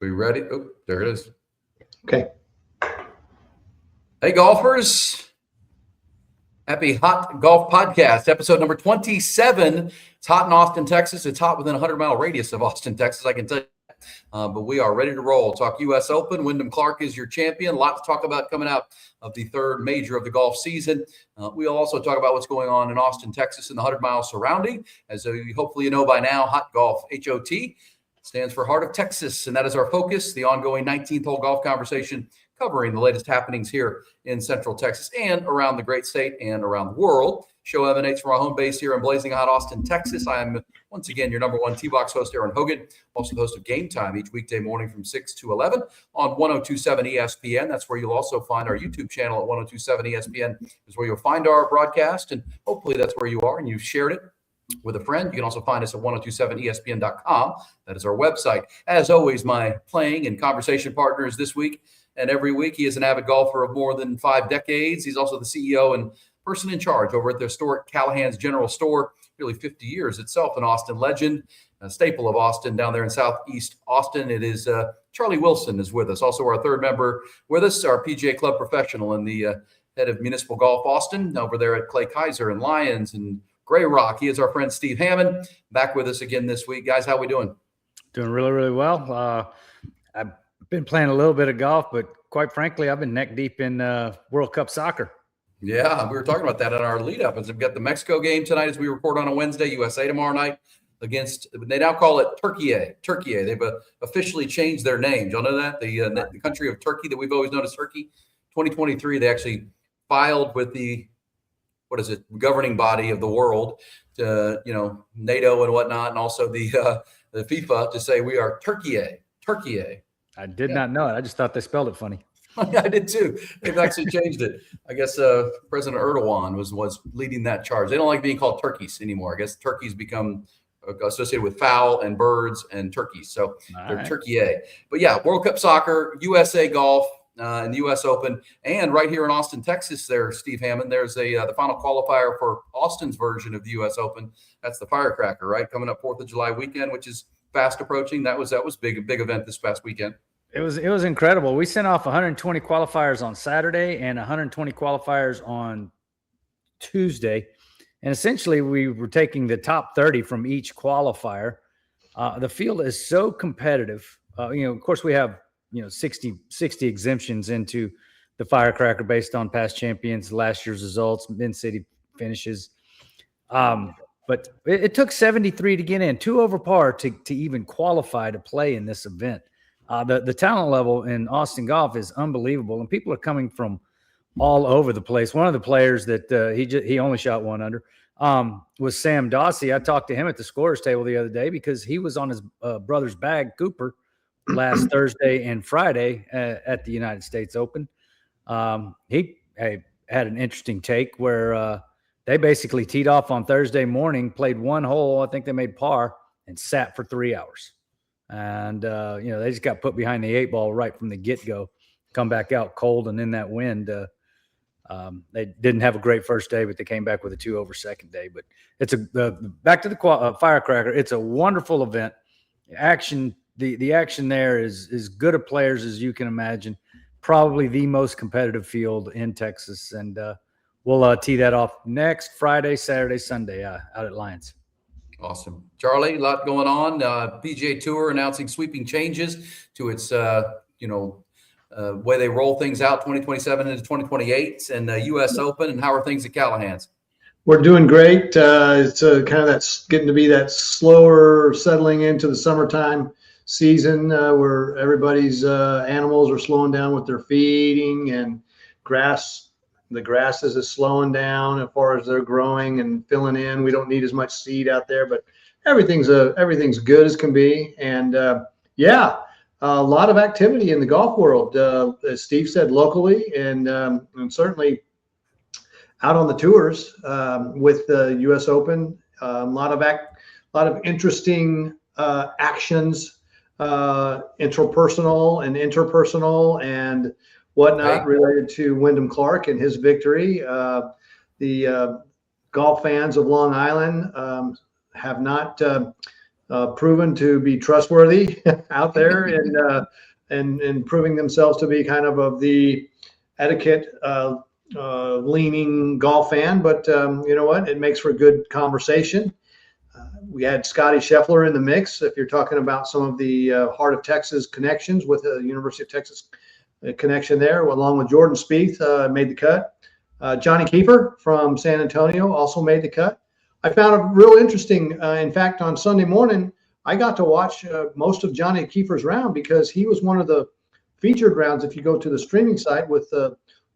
We ready? Oh, there it is. Okay. Hey, golfers. Happy Hot Golf Podcast, episode number 27. It's hot in Austin, Texas. It's hot within a 100-mile radius of Austin, Texas, I can tell you. But we are ready to roll. Talk U.S. Open. Wyndham Clark is your champion. A lot to talk about coming out of the third major of the golf season. We'll also talk about what's going on in Austin, Texas, and the 100-mile surrounding. As hopefully you know by now, Hot Golf, HOT, stands for Heart of Texas, and that is our focus, the ongoing 19th hole golf conversation covering the latest happenings here in Central Texas and around the great state and around the world. Show emanates from our home base here in blazing hot Austin, Texas. I am, once again, your number one T-Box host, Erin Hogan, also the host of Game Time each weekday morning from 6 to 11 on 102.7 ESPN. That's where you'll also find our YouTube channel at 102.7 ESPN is where you'll find our broadcast, and hopefully that's where you are and you've shared it with a friend. You can also find us at 1027ESPN.com. That is our website. As always, my playing and conversation partner is this week and every week. He is an avid golfer of more than 5 decades. He's also the CEO and person in charge over at the historic Callahan's General Store, nearly 50 years itself, an Austin legend, a staple of Austin down there in Southeast Austin. It is Charley Wilson is with us. Also our third member with us, our PGA Club professional and the head of Municipal Golf Austin over there at Clay Kaiser and Lions and Gray Rock. He is our friend Steve Hammond, back with us again this week. Guys, how we doing? Doing really, really well. I've been playing a little bit of golf, but quite frankly, I've been neck deep in World Cup soccer. Yeah, we were talking about that in our lead up. As we've got the Mexico game tonight as we record on a Wednesday, USA tomorrow night against, they now call it Turkey. They've officially changed their name. Do y'all know that? The country of Turkey that we've always known as Turkey. 2023, they actually filed with the governing body of the world, to, NATO and whatnot, and also the FIFA to say we are Turkey. I did not know it. I just thought they spelled it funny. I did too. They've actually changed it. I guess President Erdogan was leading that charge. They don't like being called turkeys anymore. I guess turkeys become associated with fowl and birds and turkeys. So they're Turkey. But yeah, World Cup soccer, USA golf, and the U.S. Open, and right here in Austin, Texas, there, Steve Hammond, there's the final qualifier for Austin's version of the U.S. Open. That's the Firecracker, right? Coming up 4th of July weekend, which is fast approaching. That was a big event this past weekend. It was incredible. We sent off 120 qualifiers on Saturday and 120 qualifiers on Tuesday, and essentially we were taking the top 30 from each qualifier. The field is so competitive. Of course, we have 60 exemptions into the Firecracker based on past champions, last year's results, mid-city finishes. But it took 73 to get in, 2 over par to even qualify to play in this event. The talent level in Austin golf is unbelievable, and people are coming from all over the place. One of the players that he only shot 1 under was Sam Dossie. I talked to him at the scorers table the other day because he was on his brother's bag, Cooper, last Thursday and Friday at the United States Open. He had an interesting take where they basically teed off on Thursday morning, played 1 hole. I think they made par and sat for 3 hours. And, they just got put behind the 8 ball right from the get-go, come back out cold and in that wind. They didn't have a great first day, but they came back with a 2 over second day. But it's back to the Firecracker. It's a wonderful event. The action there is as good of players as you can imagine. Probably the most competitive field in Texas. And we'll tee that off next Friday, Saturday, Sunday out at Lions. Awesome. Charley, a lot going on. PGA Tour announcing sweeping changes to its, way they roll things out 2027 into 2028 and U.S. Open. And how are things at Callahan's? We're doing great. It's kind of that's getting to be that slower settling into the summertime season where everybody's animals are slowing down with their feeding, and the grasses is slowing down as far as they're growing and filling in. We don't need as much seed out there, but everything's good as can be. And a lot of activity in the golf world, as Steve said, locally and certainly out on the tours with the U.S. Open. A lot of interesting actions, intrapersonal and interpersonal and whatnot related to Wyndham Clark and his victory. The golf fans of Long Island have not proven to be trustworthy out there and proving themselves to be kind of the etiquette leaning golf fan. But you know what? It makes for good conversation. We had Scotty Scheffler in the mix. If you're talking about some of the Heart of Texas connections with the University of Texas connection there, along with Jordan Spieth, made the cut. Johnny Kiefer from San Antonio also made the cut. I found it real interesting. In fact, on Sunday morning, I got to watch most of Johnny Kiefer's round because he was one of the featured rounds if you go to the streaming site with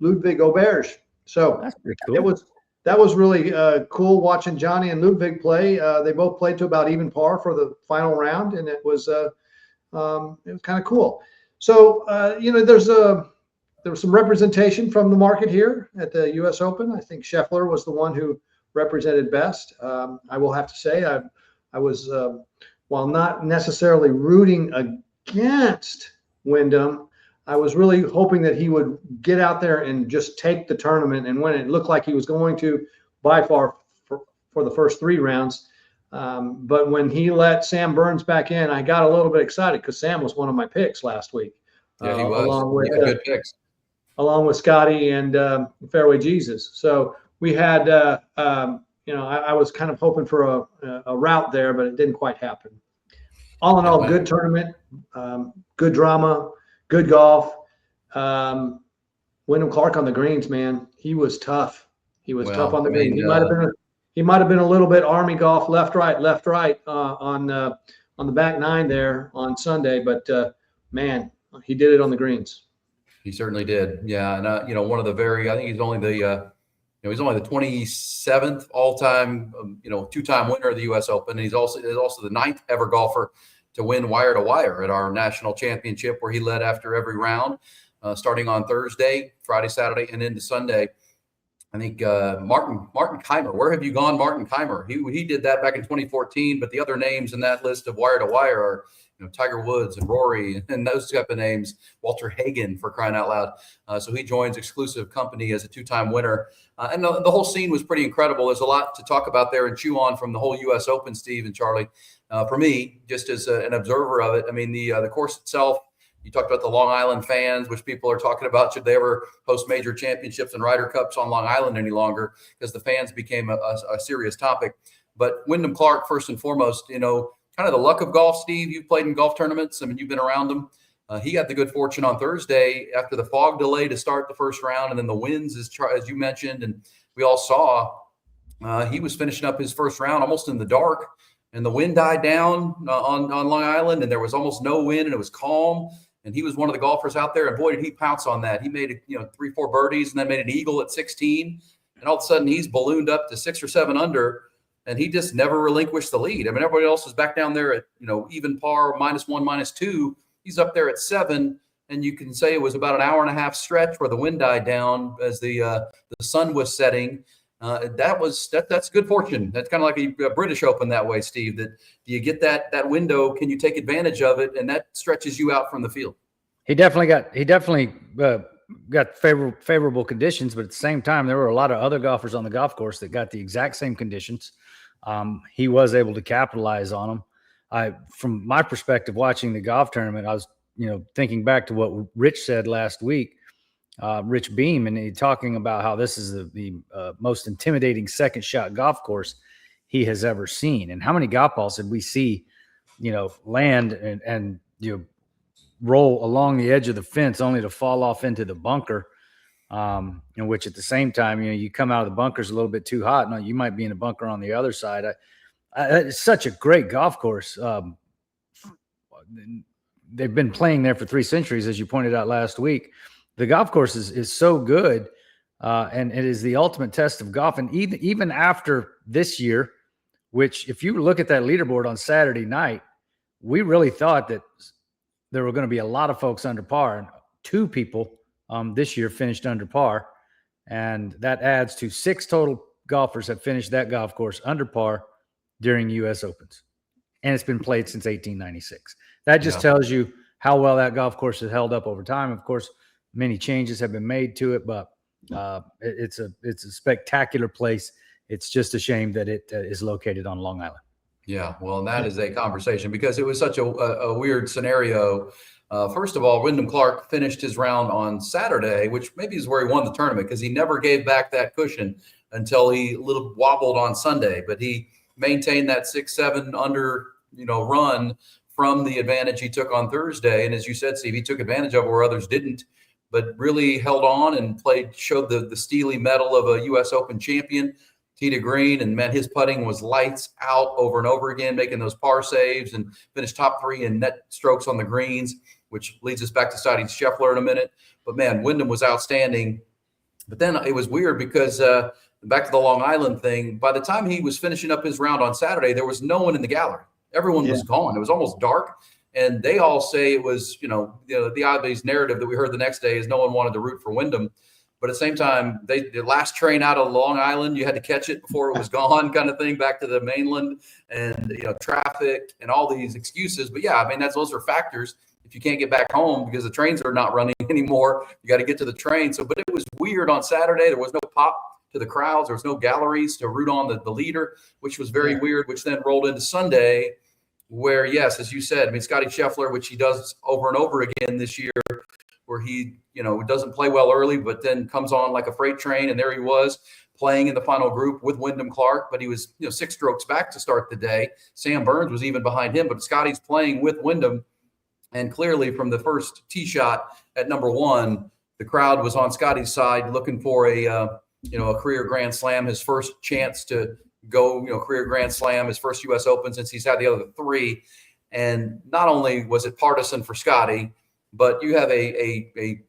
Ludwig Auberge. So That's pretty cool. That was really cool watching Johnny and Ludwig play. They both played to about even par for the final round, and it was kind of cool. So there was some representation from the market here at the U.S. Open. I think Scheffler was the one who represented best. I will have to say I was, while not necessarily rooting against Wyndham, I was really hoping that he would get out there and just take the tournament and win it. It looked like he was going to by far for the first 3 rounds. But when he let Sam Burns back in, I got a little bit excited because Sam was one of my picks last week. Yeah, he was. Along with good picks. Along with Scotty and Fairway Jesus. So we had, I was kind of hoping for a route there, but it didn't quite happen. All in all, good tournament, good drama, good golf. Wyndham Clark on the greens, man, he was tough. He was tough on the greens. He might have been a little bit Army golf, left, right, on the back 9 there on Sunday, but man, he did it on the greens. He certainly did. Yeah. And, one of the I think he's only the 27th all-time, 2-time winner of the U.S. Open. And he's also the 9th ever golfer to win wire to wire at our national championship, where he led after every round, starting on Thursday, Friday, Saturday, and into Sunday. I think Martin Keimer. Where have you gone, Martin Keimer? He did that back in 2014, but the other names in that list of wire to wire are Tiger Woods and Rory and those type of names. Walter Hagen, for crying out loud. So he joins exclusive company as a 2-time winner. And the whole scene was pretty incredible. There's a lot to talk about there and chew on from the whole U.S. Open, Steve and Charlie. For me, just as an observer of it, I mean, the course itself, you talked about the Long Island fans, which people are talking about, should they ever host major championships and Ryder Cups on Long Island any longer, because the fans became a serious topic. But Wyndham Clark, first and foremost, kind of the luck of golf, Steve. You've played in golf tournaments. I mean, you've been around them. He got the good fortune on Thursday after the fog delay to start the first round, and then the winds, as you mentioned, and we all saw. He was finishing up his first round almost in the dark, and the wind died down on Long Island, and there was almost no wind, and it was calm. And he was one of the golfers out there, and boy, did he pounce on that. He made 3-4 birdies, and then made an eagle at 16, and all of a sudden he's ballooned up to 6 or 7 under. And he just never relinquished the lead. I mean, everybody else was back down there at, even par, -1, -2. He's up there at 7. And you can say it was about an hour and a half stretch where the wind died down as the sun was setting. That's good fortune. That's kind of like a British Open that way, Steve, that you get that window. Can you take advantage of it? And that stretches you out from the field. He definitely got favorable conditions, but at the same time, there were a lot of other golfers on the golf course that got the exact same conditions. He was able to capitalize on them. From my perspective, watching the golf tournament, I was, thinking back to what Rich said last week, Rich Beam, and he talking about how this is the most intimidating second shot golf course he has ever seen. And how many golf balls did we see, land and roll along the edge of the fence only to fall off into the bunker, in which at the same time, you come out of the bunkers a little bit too hot. No, you might be in a bunker on the other side. It's such a great golf course. They've been playing there for 3 centuries, as you pointed out last week. The golf course is so good, and it is the ultimate test of golf. And even after this year, which if you look at that leaderboard on Saturday night, we really thought that there were going to be a lot of folks under par, and 2 people this year finished under par, and that adds to 6 total golfers have finished that golf course under par during U.S. Opens, and it's been played since 1896. That just tells you how well that golf course has held up over time. Of course, many changes have been made to it, but it's a spectacular place. It's just a shame that it is located on Long Island. Yeah, well, and that is a conversation because it was such a weird scenario. First of all, Wyndham Clark finished his round on Saturday, which maybe is where he won the tournament because he never gave back that cushion until he little wobbled on Sunday. But he maintained that 6-7 under, run from the advantage he took on Thursday. And as you said, Steve, he took advantage of it where others didn't, but really held on and showed the steely mettle of a U.S. Open champion. Tee to green, and man, his putting was lights out over and over again, making those par saves and finished top 3 in net strokes on the greens, which leads us back to Scotty Scheffler in a minute. But man, Wyndham was outstanding. But then it was weird because back to the Long Island thing, by the time he was finishing up his round on Saturday, there was no one in the gallery. Everyone was gone. It was almost dark. And they all say it was, the obvious narrative that we heard the next day is no one wanted to root for Wyndham. But at the same time, the last train out of Long Island, you had to catch it before it was gone, kind of thing, back to the mainland, and traffic and all these excuses. But yeah, I mean, those are factors. If you can't get back home because the trains are not running anymore, you got to get to the train. But it was weird on Saturday. There was no pop to the crowds. There was no galleries to root on the leader, which was very weird. Which then rolled into Sunday, where yes, as you said, I mean, Scotty Scheffler, which he does over and over again this year, where he, doesn't play well early, but then comes on like a freight train. And there he was playing in the final group with Wyndham Clark, but he was, 6 strokes back to start the day. Sam Burns was even behind him, but Scotty's playing with Wyndham. And clearly from the first tee shot at number 1, the crowd was on Scotty's side looking for a career Grand Slam, his first chance to go, career Grand Slam, his first U.S. Open since he's had the other 3. And not only was it partisan for Scotty, but you have a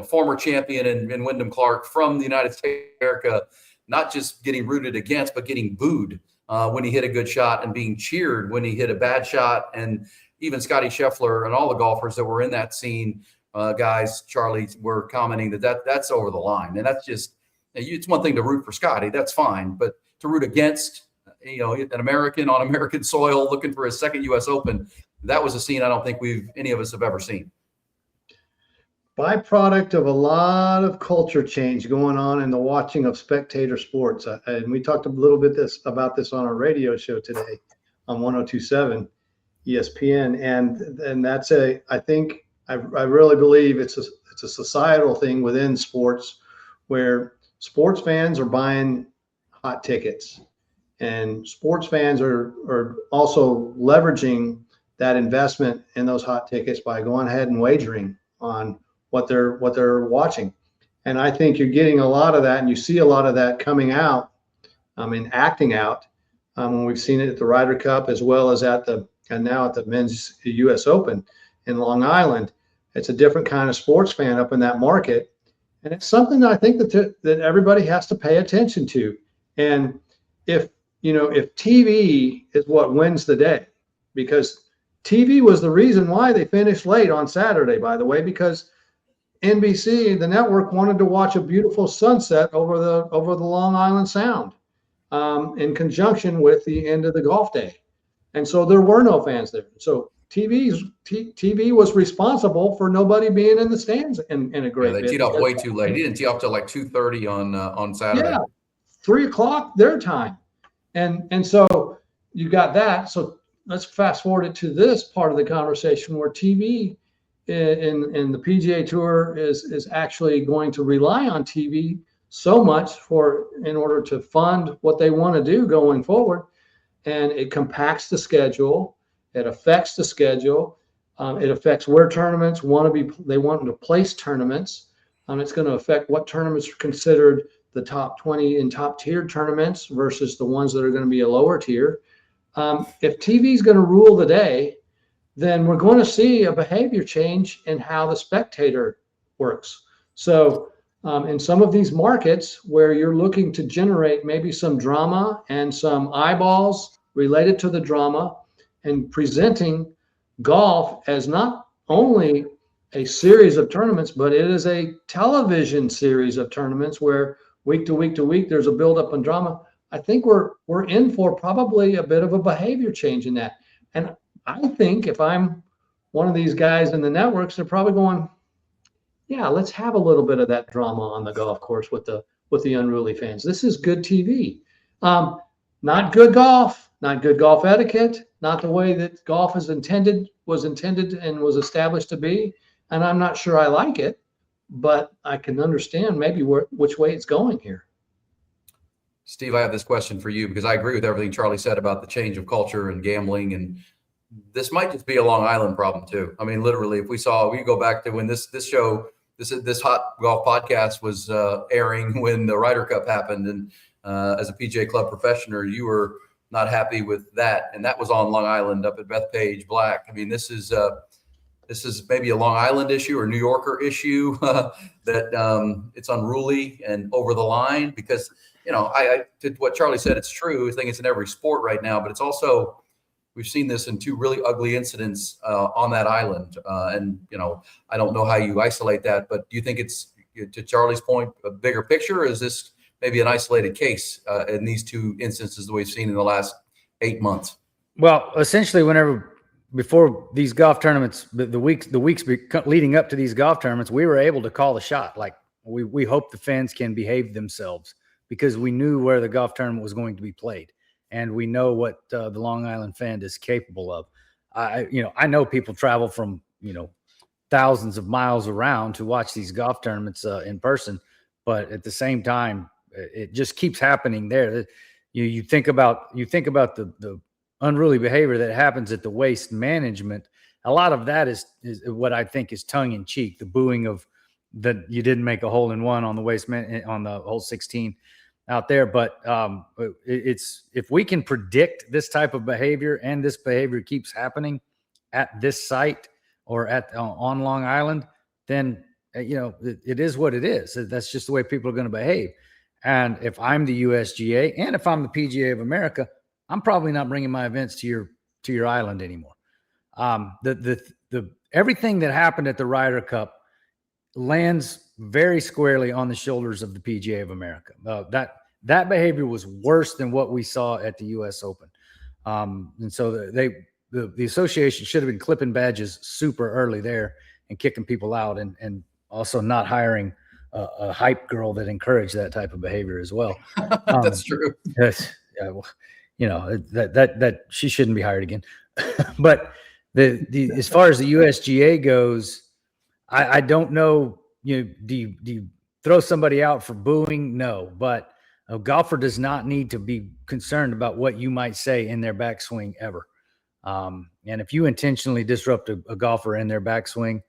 former champion in Wyndham Clark from the United States of America, not just getting rooted against, but getting booed when he hit a good shot and being cheered when he hit a bad shot. And even Scotty Scheffler and all the golfers that were in that scene, guys, Charley, were commenting that's over the line. And that's just, it's one thing to root for Scotty, that's fine, but to root against, an American on American soil looking for his second U.S. Open, that was a scene I don't think any of us have ever seen. Byproduct of a lot of culture change going on in the watching of spectator sports. And we talked a little bit about this on our radio show today on 102.7 ESPN. And that's I really believe it's a societal thing within sports where sports fans are buying hot tickets, and sports fans are also leveraging that investment in those hot tickets by going ahead and wagering on what they're watching. And I think you're getting a lot of that, and you see a lot of that coming out, acting out, when we've seen it at the Ryder Cup as well as now at the men's U.S. Open in Long Island. It's a different kind of sports fan up in that market, and it's something that I think that everybody has to pay attention to. And if TV is what wins the day, because TV was the reason why they finished late on Saturday, by the way, because NBC, the network, wanted to watch a beautiful sunset over the Long Island Sound, in conjunction with the end of the golf day. And so there were no fans there. So TV was responsible for nobody being in the stands in a great they bit. teed off way too late. He didn't tee off till like 2:30 on Saturday. Yeah, 3:00 their time. And so you got that. So let's fast forward it to this part of the conversation where TV in the PGA Tour is actually going to rely on TV so much in order to fund what they want to do going forward. And it compacts the schedule. It affects the schedule. It affects where tournaments they want to place tournaments. It's going to affect what tournaments are considered the top 20 in top tier tournaments versus the ones that are going to be a lower tier. If TV is going to rule the day, then we're going to see a behavior change in how the spectator works. So in some of these markets where you're looking to generate maybe some drama and some eyeballs related to the drama, and presenting golf as not only a series of tournaments, but it is a television series of tournaments where week to week to week there's a buildup in drama. I think we're in for probably a bit of a behavior change in that. And I think if I'm one of these guys in the networks, they're probably going, yeah, let's have a little bit of that drama on the golf course with the unruly fans. This is good TV. not good golf, not good golf etiquette, not the way that golf was intended and was established to be. And I'm not sure I like it, but I can understand maybe which way it's going here. Steve, I have this question for you because I agree with everything Charley said about the change of culture and gambling, and this might just be a Long Island problem too. I mean, literally, if we go back to when this hot golf podcast was airing when the Ryder Cup happened, and as a PGA Club professional, you were not happy with that, and that was on Long Island up at Bethpage Black. I mean, this is maybe a Long Island issue or New Yorker issue that it's unruly and over the line because, I did what Charley said. It's true. I think it's in every sport right now, but it's also, we've seen this in two really ugly incidents on that island. And I don't know how you isolate that, but do you think it's, to Charley's point, a bigger picture, or is this maybe an isolated case in these two instances that we've seen in the last 8 months? Well, essentially, before these golf tournaments, the weeks leading up to these golf tournaments, we were able to call the shot. Like we hope the fans can behave themselves because we knew where the golf tournament was going to be played, and we know what the Long Island fan is capable of. I know people travel from thousands of miles around to watch these golf tournaments in person, but at the same time, it just keeps happening there. You think about the unruly behavior that happens at the waste management. A lot of that is what I think is tongue in cheek. The booing of that you didn't make a hole in one on the on the hole 16 out there. But it's, if we can predict this type of behavior and this behavior keeps happening at this site or on Long Island, then it is what it is. That's just the way people are going to behave. And if I'm the USGA and if I'm the PGA of America, I'm probably not bringing my events to your island anymore. Everything that happened at the Ryder Cup lands very squarely on the shoulders of the PGA of America. That behavior was worse than what we saw at the U.S. Open, and so the association should have been clipping badges super early there and kicking people out, and also not hiring a hype girl that encouraged that type of behavior as well. That's true. Yes, that she shouldn't be hired again. But the as far as the USGA goes, I don't know. Do you throw somebody out for booing? No, but a golfer does not need to be concerned about what you might say in their backswing ever. And if you intentionally disrupt a golfer in their backswing,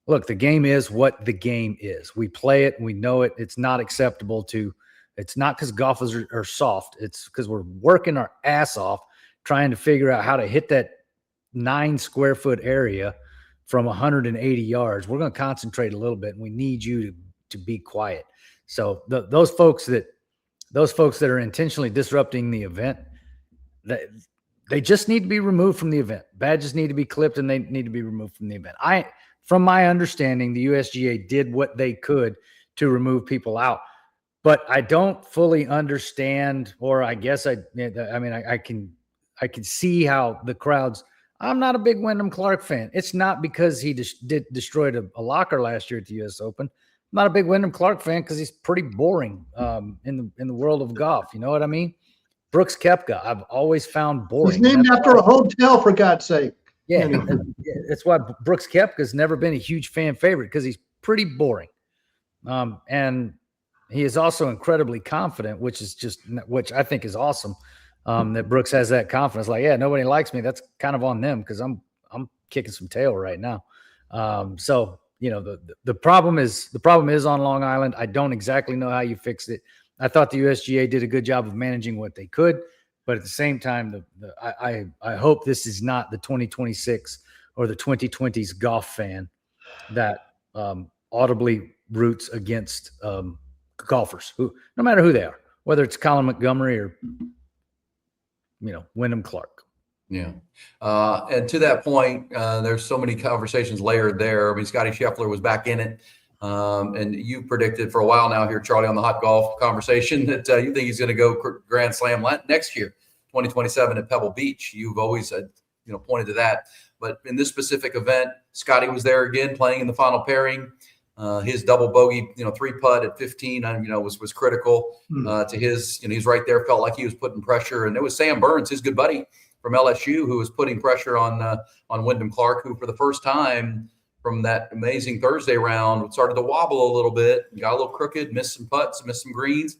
look, the game is what the game is. We play it. We know it. It's not acceptable to. It's not because golfers are soft. It's because we're working our ass off trying to figure out how to hit that 9 square foot area from 180 yards. We're going to concentrate a little bit, and we need you to be quiet. So those folks that are intentionally disrupting the event, they just need to be removed from the event. Badges need to be clipped, and they need to be removed from the event. From my understanding, the USGA did what they could to remove people out. But I don't fully understand, or I guess I can see how the crowds. I'm not a big Wyndham Clark fan. It's not because he destroyed a locker last year at the U.S. Open. I'm not a big Wyndham Clark fan because he's pretty boring in the world of golf. You know what I mean? Brooks Koepka, I've always found boring. He's named after a hotel, for God's sake. Yeah, that's why Brooks Koepka's never been a huge fan favorite, because he's pretty boring. And he is also incredibly confident, which I think is awesome. That Brooks has that confidence. Like, yeah, nobody likes me. That's kind of on them because I'm kicking some tail right now. So the problem is on Long Island. I don't exactly know how you fix it. I thought the USGA did a good job of managing what they could, but at the same time, I hope this is not the 2026 or the 2020s golf fan that audibly roots against golfers, who, no matter who they are, whether it's Colin Montgomery or Wyndham Clark. Yeah. And to that point, there's so many conversations layered there. I mean, Scotty Scheffler was back in it. And you predicted for a while now here, Charley, on the hot golf conversation that you think he's going to go Grand Slam next year, 2027 at Pebble Beach. You've always pointed to that. But in this specific event, Scotty was there again playing in the final pairing. His double bogey, 3-putt at 15, was critical to his. He's right there. Felt like he was putting pressure, and it was Sam Burns, his good buddy from LSU, who was putting pressure on Wyndham Clark, who for the first time from that amazing Thursday round started to wobble a little bit, got a little crooked, missed some putts, missed some greens,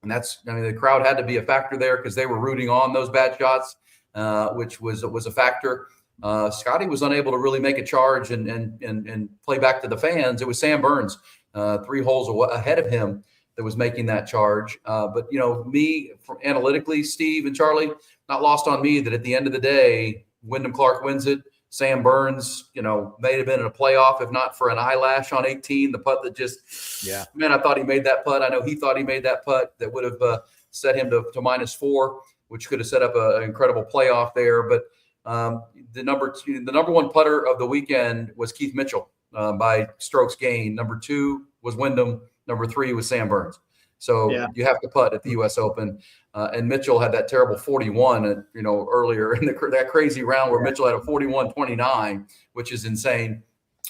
and the crowd had to be a factor there because they were rooting on those bad shots, which was a factor. Scotty was unable to really make a charge and play back to the fans. It was Sam Burns, 3 holes ahead of him, that was making that charge. But me, analytically, Steve and Charlie, not lost on me that at the end of the day, Wyndham Clark wins it. Sam Burns, may have been in a playoff if not for an eyelash on 18, the putt that just, man, I thought he made that putt. I know he thought he made that putt that would have set him to -4, which could have set up an incredible playoff there. But the number 1 putter of the weekend was Keith Mitchell by strokes gained. Number 2 was Wyndham. Number 3 was Sam Burns. So you have to putt at the U.S. Open. And Mitchell had that terrible 41, earlier in that crazy round where Mitchell had a 41-29, which is insane.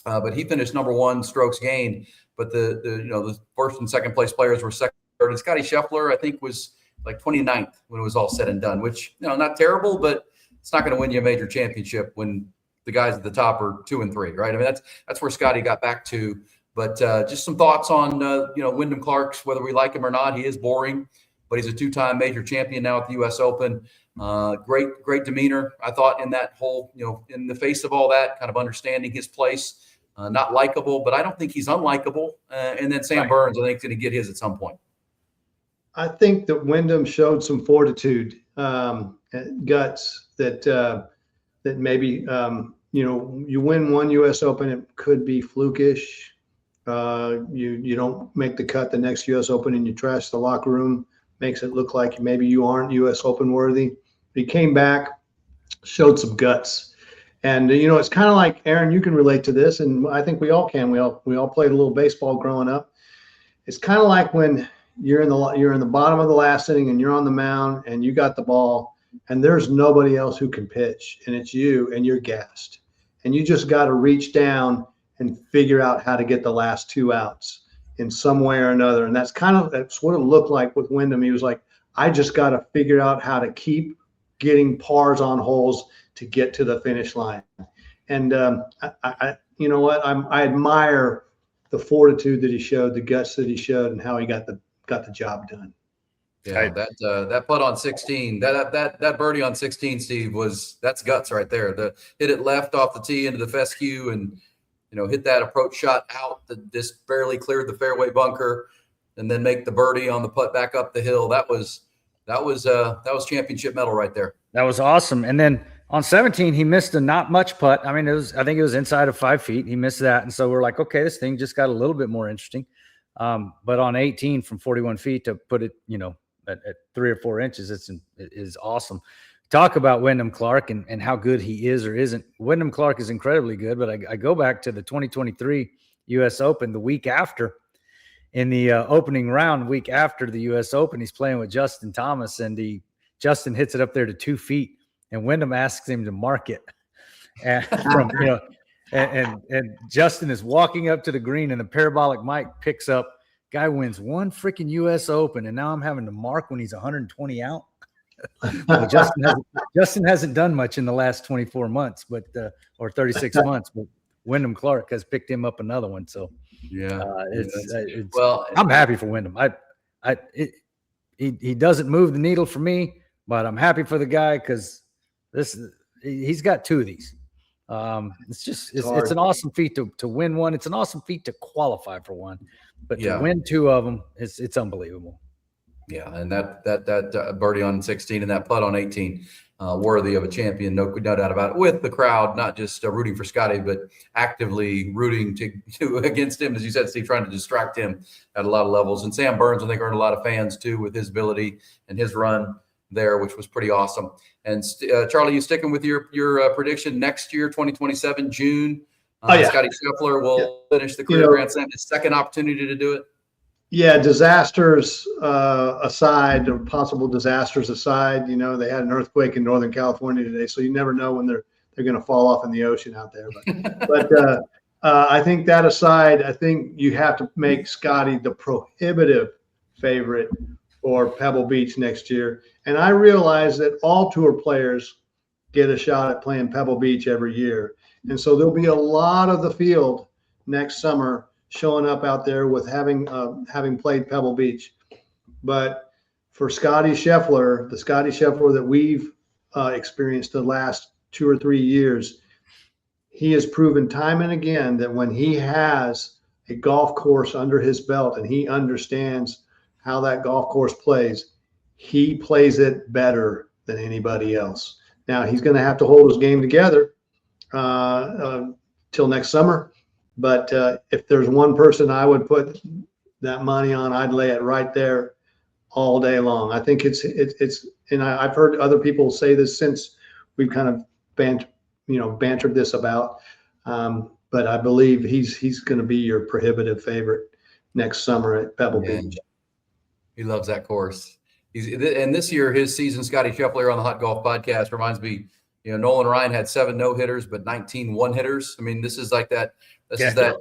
But he finished number 1 strokes gained. But the first and second place players were second, third. And Scotty Scheffler, I think, was like 29th when it was all said and done, which, not terrible, but it's not going to win you a major championship when the guys at the top are 2 and 3, right? I mean, that's where Scotty got back to. But just some thoughts on, Wyndham Clark's, whether we like him or not. He is boring, but he's a 2-time major champion now at the U.S. Open. Great demeanor, I thought, in that whole, in the face of all that, kind of understanding his place. Not likable, but I don't think he's unlikable. And then Sam Burns, I think, is going to get his at some point. I think that Wyndham showed some fortitude, guts that maybe, you win one U.S. Open, it could be flukish. You don't make the cut the next U.S. Open and you trash the locker room, makes it look like maybe you aren't U.S. Open worthy. But he came back, showed some guts. And, it's kind of like, Erin, you can relate to this, and I think we all can. We all played a little baseball growing up. It's kind of like when you're in the bottom of the last inning and you're on the mound and you got the ball and there's nobody else who can pitch, and it's you and you're gassed. And you just got to reach down and figure out how to get the last 2 outs in some way or another. And that's what it looked like with Wyndham. He was like, I just got to figure out how to keep getting pars on holes to get to the finish line. And I admire the fortitude that he showed, the guts that he showed, and how he got the job done. Yeah, that putt on 16, that birdie on 16, Steve, that's guts right there. Hit it left off the tee into the fescue and hit that approach shot out that just barely cleared the fairway bunker, and then make the birdie on the putt back up the hill. That was championship medal right there. That was awesome. And then on 17, he missed a not much putt. I mean, I think it was inside of 5 feet. He missed that, and so we're like, okay, this thing just got a little bit more interesting. But on 18 from 41 feet to put it, at 3 or 4 inches, it is awesome. Talk about Wyndham Clark and how good he is or isn't. Wyndham Clark is incredibly good, but I go back to the 2023 U.S. Open the week after. In the opening round, week after the U.S. Open, he's playing with Justin Thomas, and Justin hits it up there to 2 feet, and Wyndham asks him to mark it. And and Justin is walking up to the green, and the parabolic mic picks up. Guy wins one freaking U.S. Open, and now I'm having to mark when he's 120 out. Well, Justin hasn't done much in the last 24 months, or 36 months, but Wyndham Clark has picked him up another one. So I'm happy for Wyndham. He doesn't move the needle for me, but I'm happy for the guy because he's got 2 of these. It's an awesome feat to win one. It's an awesome feat to qualify for one, but to win 2 of them, it's unbelievable. Yeah, and that birdie on 16 and that putt on 18, worthy of a champion, no doubt about it. With the crowd, not just rooting for Scotty, but actively rooting to against him, as you said, Steve, trying to distract him at a lot of levels. And Sam Burns, I think, earned a lot of fans too with his ability and his run there, which was pretty awesome. And Charlie, you sticking with your prediction next year, 2027, June? Scotty Scheffler will finish the career Grand Slam, his second opportunity to do it. Yeah, disasters aside, or possible disasters aside, they had an earthquake in Northern California today, so you never know when they're going to fall off in the ocean out there. But I think that aside, I think you have to make Scotty the prohibitive favorite for Pebble Beach next year. And I realize that all tour players get a shot at playing Pebble Beach every year. And so there'll be a lot of the field next summer showing up out there with having played Pebble Beach. But for Scotty Scheffler, the Scotty Scheffler that we've experienced the last 2 or 3 years, he has proven time and again that when he has a golf course under his belt and he understands how that golf course plays, he plays it better than anybody else. Now, he's going to have to hold his game together till next summer. But if there's one person I would put that money on, I'd lay it right there all day long. I think it's and I've heard other people say this since we've kind of bantered this about. But I believe he's going to be your prohibitive favorite next summer at Pebble Beach. He loves that course. And this year, his season, Scotty Scheffler on the Hot Golf Podcast reminds me, Nolan Ryan had 7 no-hitters, but 19 one-hitters. I mean, this is like that. This is that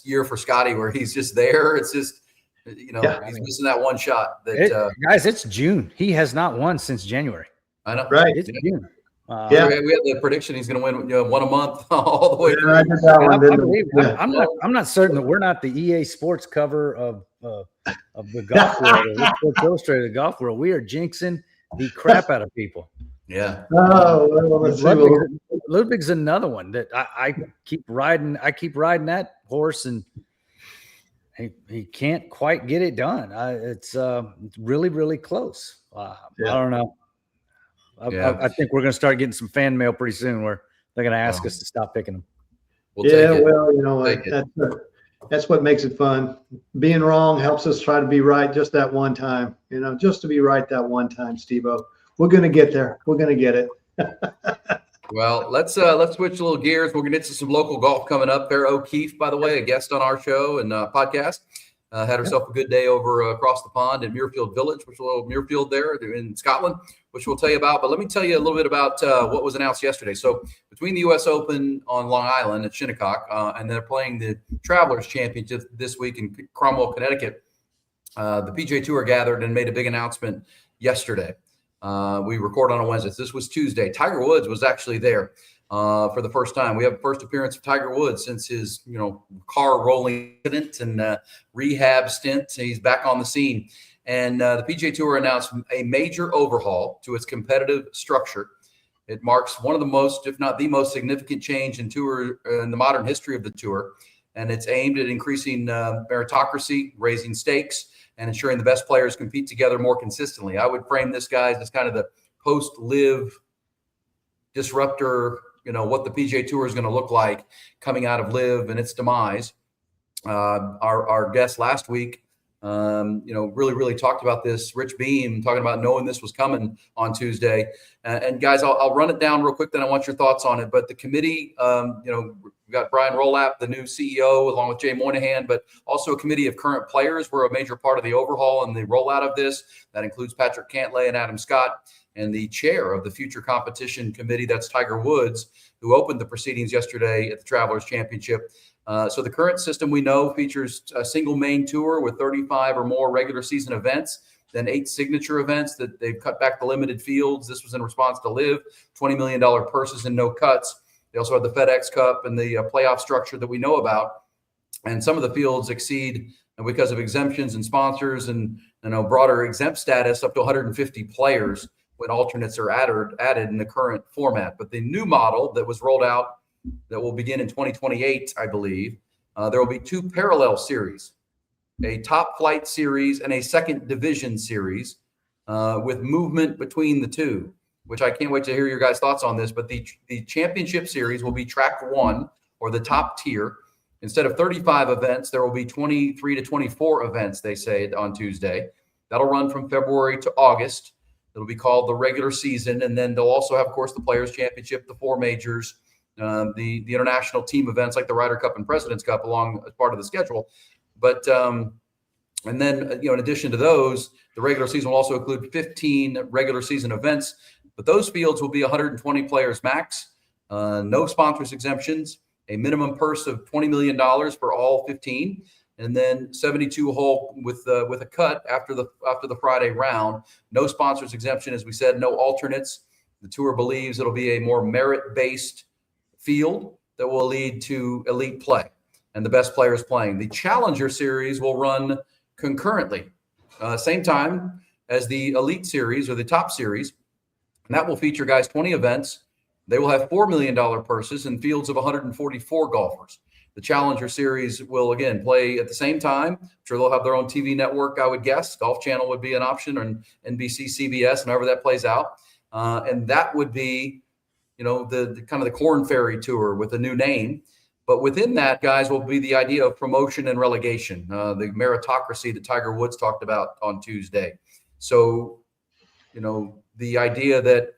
year for Scotty where he's just there. It's just, he's missing that one shot. Guys, it's June. He has not won since January. I know. Right. It's June. We had the prediction he's going to win one a month all the way through. I'm not certain that we're not the EA Sports cover of the golf world, or Sports Illustrated golf world. We are jinxing the crap out of people. Yeah. Ludwig's another one that I keep riding. I keep riding that horse, and he can't quite get it done. It's really, really close. I don't know. I think we're going to start getting some fan mail pretty soon where they're going to ask us to stop picking them. That's what makes it fun. Being wrong helps us try to be right just that one time. Just to be right that one time, Steve-O. We're going to get there. We're going to get it. Well, let's switch a little gears. We're going to get to some local golf coming up. Farrah O'Keefe, by the way, a guest on our show and podcast, had herself a good day over across the pond in Muirfield Village, which is a little Muirfield there in Scotland, which we'll tell you about. But let me tell you a little bit about what was announced yesterday. So between the U.S. Open on Long Island at Shinnecock and they're playing the Travelers Championship this week in Cromwell, Connecticut, the PGA Tour gathered and made a big announcement yesterday. We record on a Wednesday. This was Tuesday. Tiger Woods was actually there for the first time. We have the first appearance of Tiger Woods since his, car rolling incident and rehab stint. He's back on the scene. And the PGA Tour announced a major overhaul to its competitive structure. It marks one of the most, if not the most significant change in the modern history of the tour. And it's aimed at increasing meritocracy, raising stakes, and ensuring the best players compete together more consistently. I would frame this, guys, as kind of the post-live disruptor, what the PGA Tour is going to look like coming out of live and its demise. Our guest last week, really talked about this. Rich Beam talking about knowing this was coming on Tuesday. And guys, I'll run it down real quick. Then I want your thoughts on it. But the committee, we got Brian Rolap, the new CEO, along with Jay Moynihan, but also a committee of current players were a major part of the overhaul and the rollout of this. That includes Patrick Cantlay and Adam Scott, and the chair of the future competition committee, that's Tiger Woods, who opened the proceedings yesterday at the Travelers Championship. So the current system we know features a single main tour with 35 or more regular season events, then 8 signature events that they've cut back the limited fields. This was in response to live, $20 million purses and no cuts. They also had the FedEx Cup and the playoff structure that we know about. And some of the fields exceed, because of exemptions and sponsors and broader exempt status, up to 150 players when alternates are added in the current format. But the new model that was rolled out that will begin in 2028, I believe, there will be 2 parallel series, a top flight series and a second division series with movement between the two, which I can't wait to hear your guys' thoughts on this. But the championship series will be track 1, or the top tier. Instead of 35 events, there will be 23 to 24 events, they say, on Tuesday. That'll run from February to August. It'll be called the regular season. And then they'll also have, of course, the Players' Championship, the 4 majors, the international team events like the Ryder Cup and President's Cup along as part of the schedule. But and then, in addition to those, the regular season will also include 15 regular season events. But those fields will be 120 players max, no sponsors exemptions, a minimum purse of $20 million for all 15, and then 72 hole with a cut after the Friday round. No sponsors exemption, as we said, no alternates. The tour believes it'll be a more merit-based field that will lead to elite play and the best players playing. The Challenger Series will run concurrently, same time as the Elite Series or the Top Series. And that will feature, guys, 20 events. They will have $4 million purses and fields of 144 golfers. The Challenger Series will, again, play at the same time. I'm sure they'll have their own TV network, I would guess. Golf Channel would be an option, or NBC, CBS, and however that plays out. And that would be, the kind of the Corn Ferry Tour with a new name. But within that, guys, will be the idea of promotion and relegation, the meritocracy that Tiger Woods talked about on Tuesday. So, the idea that,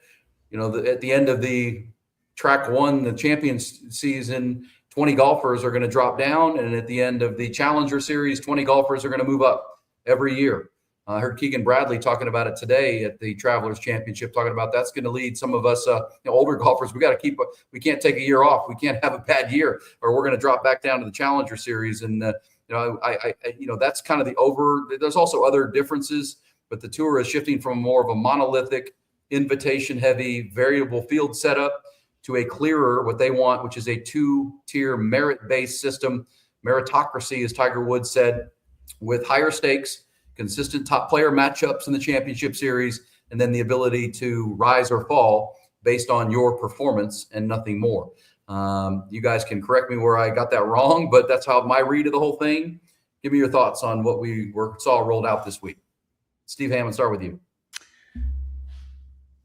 at the end of the track one, the Champions season, 20 golfers are going to drop down. And at the end of the Challenger Series, 20 golfers are going to move up every year. I heard Keegan Bradley talking about it today at the Travelers Championship, talking about that's going to lead some of us, older golfers. We can't take a year off. We can't have a bad year, or we're going to drop back down to the Challenger Series. And, that's kind of there's also other differences, but the tour is shifting from more of a monolithic, invitation heavy, variable field setup to a clearer, what they want, which is a 2-tier merit-based system. Meritocracy, as Tiger Woods said, with higher stakes, consistent top player matchups in the Championship Series, and then the ability to rise or fall based on your performance and nothing more. You guys can correct me where I got that wrong, but that's how my read of the whole thing. Give me your thoughts on what we saw rolled out this week. Steve Hammond, start with you.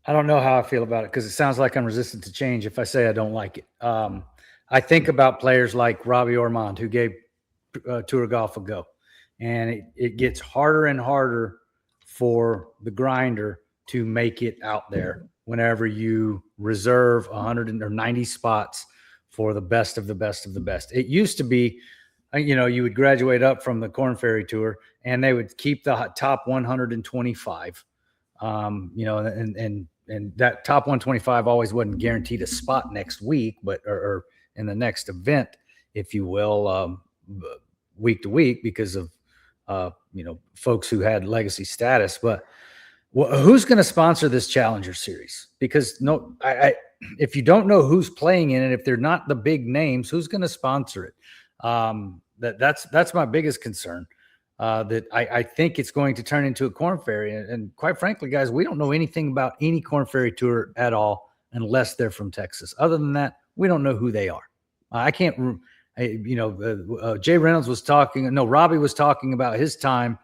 I don't know how I feel about it because it sounds like I'm resistant to change if I say I don't like it. I think about players like Robbie Ormond, who gave Tour Golf a go. And it gets harder and harder for the grinder to make it out there whenever you reserve 190 spots for the best of the best of the best. It used to be, you would graduate up from the Corn Ferry Tour and they would keep the top 125, and that top 125 always wasn't guaranteed a spot next week, or in the next event, if you will, week to week because of, folks who had legacy status. But who's going to sponsor this Challenger Series? Because if you don't know who's playing in it, if they're not the big names, who's going to sponsor it? That's my biggest concern. That I think it's going to turn into a Corn Ferry. And quite frankly, guys, we don't know anything about any Corn Ferry Tour at all unless they're from Texas. Other than that, we don't know who they are. I can't. Jay Reynolds was Robbie was talking about his time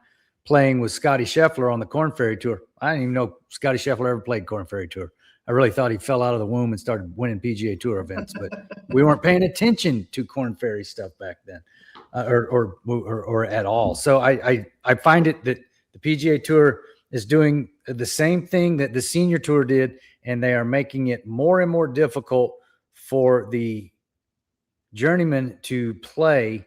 playing with Scotty Scheffler on the Corn Ferry Tour. I didn't even know Scotty Scheffler ever played Corn Ferry Tour. I really thought he fell out of the womb and started winning PGA Tour events, but we weren't paying attention to Corn Ferry stuff back then, or at all. So I find it that the PGA Tour is doing the same thing that the Senior Tour did, and they are making it more and more difficult for the journeyman to play,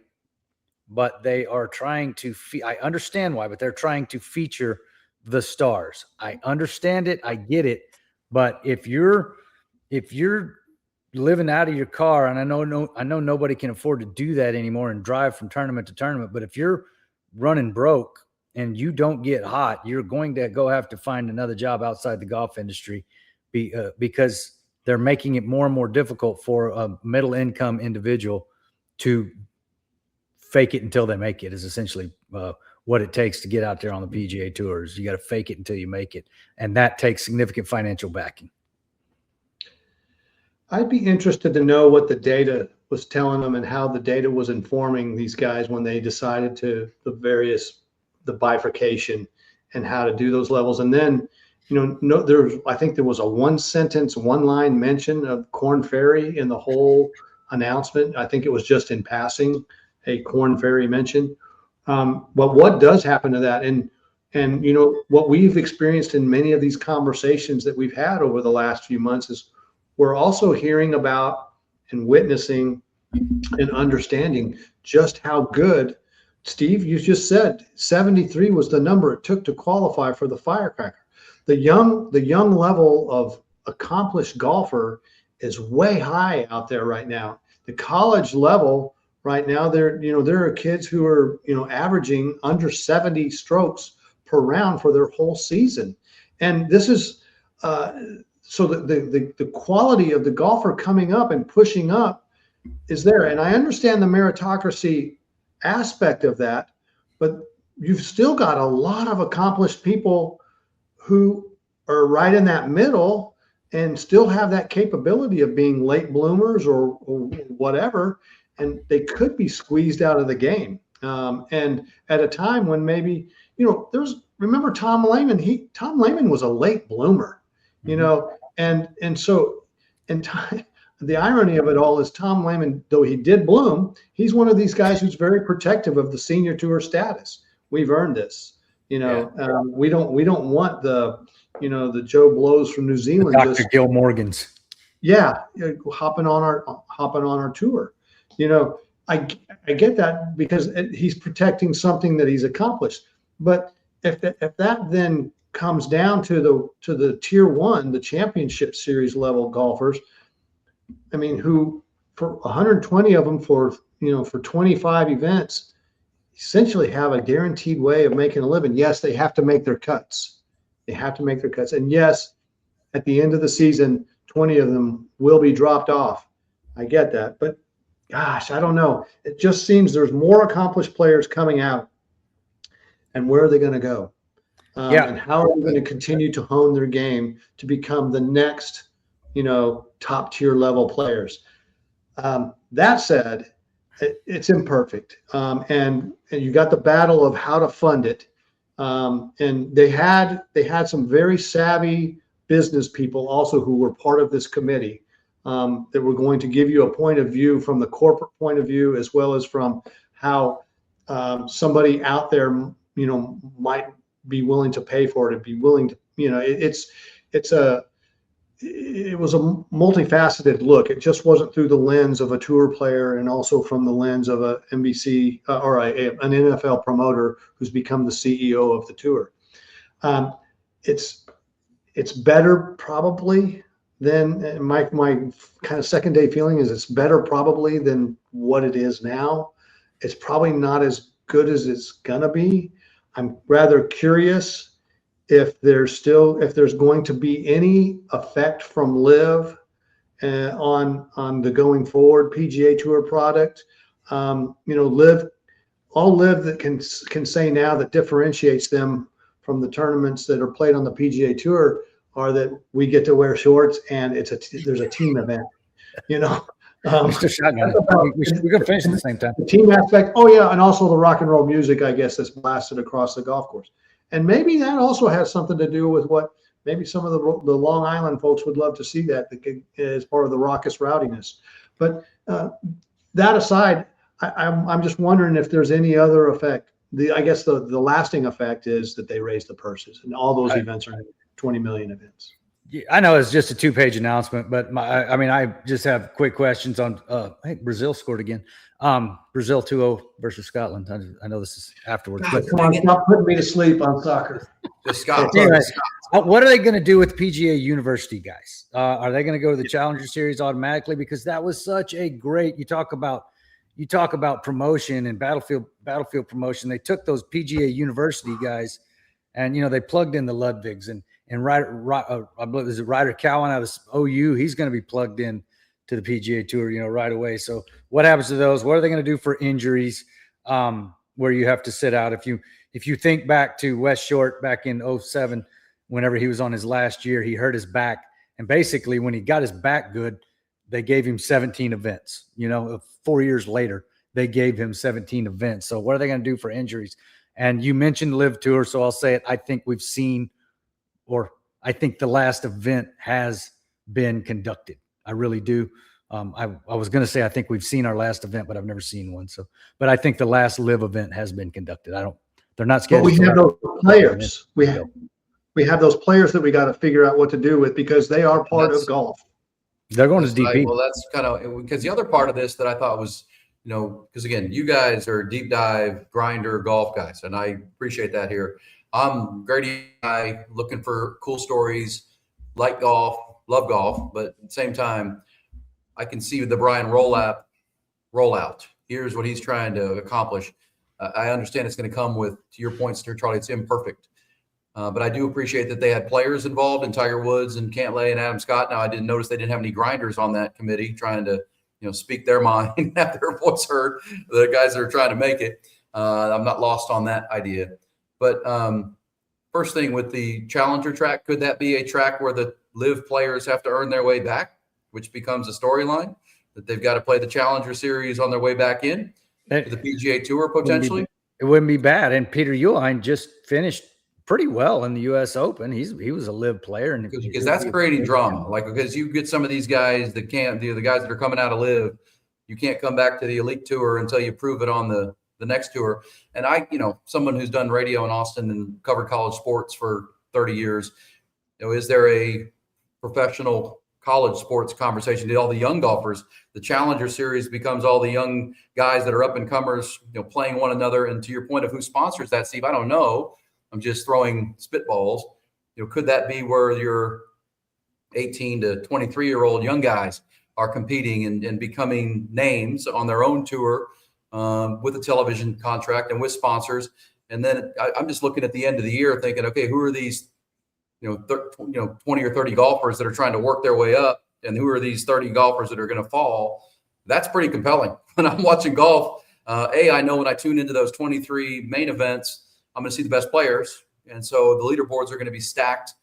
but they are trying to I understand why, but they're trying to feature the stars. I understand it. I get it. But if you're living out of your car, and I know nobody can afford to do that anymore and drive from tournament to tournament, but if you're running broke and you don't get hot, you're going to have to find another job outside the golf industry because they're making it more and more difficult for a middle income individual to fake it until they make it, is essentially what it takes to get out there on the PGA Tours. You got to fake it until you make it. And that takes significant financial backing. I'd be interested to know what the data was telling them and how the data was informing these guys when they decided the bifurcation and how to do those levels. And then, I think there was a one-line mention of Corn Ferry in the whole announcement. I think it was just in passing a Corn Ferry mention. But what does happen to that? And what we've experienced in many of these conversations that we've had over the last few months is we're also hearing about and witnessing and understanding just how good, Steve, you just said 73 was the number it took to qualify for the Firecracker. The young level of accomplished golfer is way high out there right now. The college level right now, there are kids who are, averaging under 70 strokes per round for their whole season. And this is, so the quality of the golfer coming up and pushing up is there. And I understand the meritocracy aspect of that, but you've still got a lot of accomplished people who are right in that middle and still have that capability of being late bloomers or whatever, and they could be squeezed out of the game. And at a time when maybe, remember Tom Lehman? Tom Lehman was a late bloomer, the irony of it all is Tom Lehman, though he did bloom, he's one of these guys who's very protective of the senior tour status. We've earned this, we don't want the Joe Blows from New Zealand, Dr. Gil Morgans. Yeah, hopping on our tour. I get that because he's protecting something that he's accomplished. But if that then comes down to the tier one, the championship series level golfers, I mean, who for 120 of them for 25 events, essentially have a guaranteed way of making a living. Yes, they have to make their cuts. And yes, at the end of the season, 20 of them will be dropped off. I get that. But gosh, I don't know. It just seems there's more accomplished players coming out. And where are they going to go? And how are they going to continue to hone their game to become the next, top tier level players? That said, it's imperfect. And you got the battle of how to fund it. And they had some very savvy business people also who were part of this committee that were going to give you a point of view from the corporate point of view, as well as from how somebody out there, might be willing to pay for it and be willing to, it was a multifaceted look. It just wasn't through the lens of a tour player and also from the lens of a NBC or an NFL promoter who's become the CEO of the tour. It's better probably than my kind of second day feeling is it's better probably than what it is now. It's probably not as good as it's gonna be. I'm rather curious if there's going to be any effect from LIV on the going forward PGA Tour product. LIV that can say now that differentiates them from the tournaments that are played on the PGA Tour are that we get to wear shorts and there's a team event. Mr. Shotgun. We can finish at the same time. The team aspect. Oh yeah, and also the rock and roll music, I guess, that's blasted across the golf course. And maybe that also has something to do with what maybe some of the Long Island folks would love to see that as part of the raucous rowdiness. But that aside, I'm just wondering if there's any other effect. I guess the lasting effect is that they raise the purses, and all those events are 20 million events. Yeah, I know it's just a 2-page announcement, but I just have quick questions on. Hey, Brazil scored again. Brazil 2-0 versus Scotland. I know this is afterwards. God, come on, stop putting me to sleep on soccer. Anyway, what are they going to do with PGA University guys? Are they going to go to the Challenger Series automatically? Because that was such a great. You talk about promotion and battlefield promotion. They took those PGA University guys, and they plugged in the Ludwigs and I believe is it Ryder Cowan out of OU. He's going to be plugged in to the PGA Tour, right away. So what happens to those? What are they going to do for injuries where you have to sit out? If you think back to Wes Short back in 2007, whenever he was on his last year, he hurt his back. And basically when he got his back good, they gave him 17 events. 4 years later, they gave him 17 events. So what are they going to do for injuries? And you mentioned LIV Tour, so I'll say it. I think we've seen, or I think the last event has been conducted. I really do. I was going to say I think we've seen our last event, but I've never seen one. So, but I think the last LIV event has been conducted. They're not scheduled. But we have those players. We have those players that we got to figure out what to do with because they are part of golf. They're going to DP. Well, that's kind of because the other part of this that I thought was, because again, you guys are deep dive grinder golf guys, and I appreciate that here. I'm Grady guy looking for cool stories, like golf, love golf, but at the same time, I can see the Brian Roll app rollout. Here's what he's trying to accomplish. I understand it's going to come with, to your point, Sir Charley, it's imperfect. But I do appreciate that they had players involved in Tiger Woods and Cantlay and Adam Scott. Now, I didn't notice they didn't have any grinders on that committee trying to, speak their mind, have their voice heard, the guys that are trying to make it. I'm not lost on that idea. But first thing with the Challenger track, could that be a track where the LIV players have to earn their way back, which becomes a storyline that they've got to play the Challenger Series on their way back in to the PGA Tour potentially? It wouldn't be bad. And Peter Uihlein just finished pretty well in the U.S. Open. He was a LIV player, and because that's creating drama. Like, because you get some of these guys that can't, the guys that are coming out of LIV, you can't come back to the Elite Tour until you prove it on the next tour. And I, someone who's done radio in Austin and covered college sports for 30 years, is there a professional college sports conversation? Did all the young golfers, the Challenger Series becomes all the young guys that are up and comers, playing one another. And to your point of who sponsors that, Steve, I don't know. I'm just throwing spitballs. Could that be where your 18 to 23-year-old young guys are competing and becoming names on their own tour with a television contract and with sponsors? And then I'm just looking at the end of the year thinking, okay, who are these 20 or 30 golfers that are trying to work their way up, and who are these 30 golfers that are going to fall? That's pretty compelling. When I'm watching golf, I know when I tune into those 23 main events, I'm going to see the best players. And so the leaderboards are going to be stacked.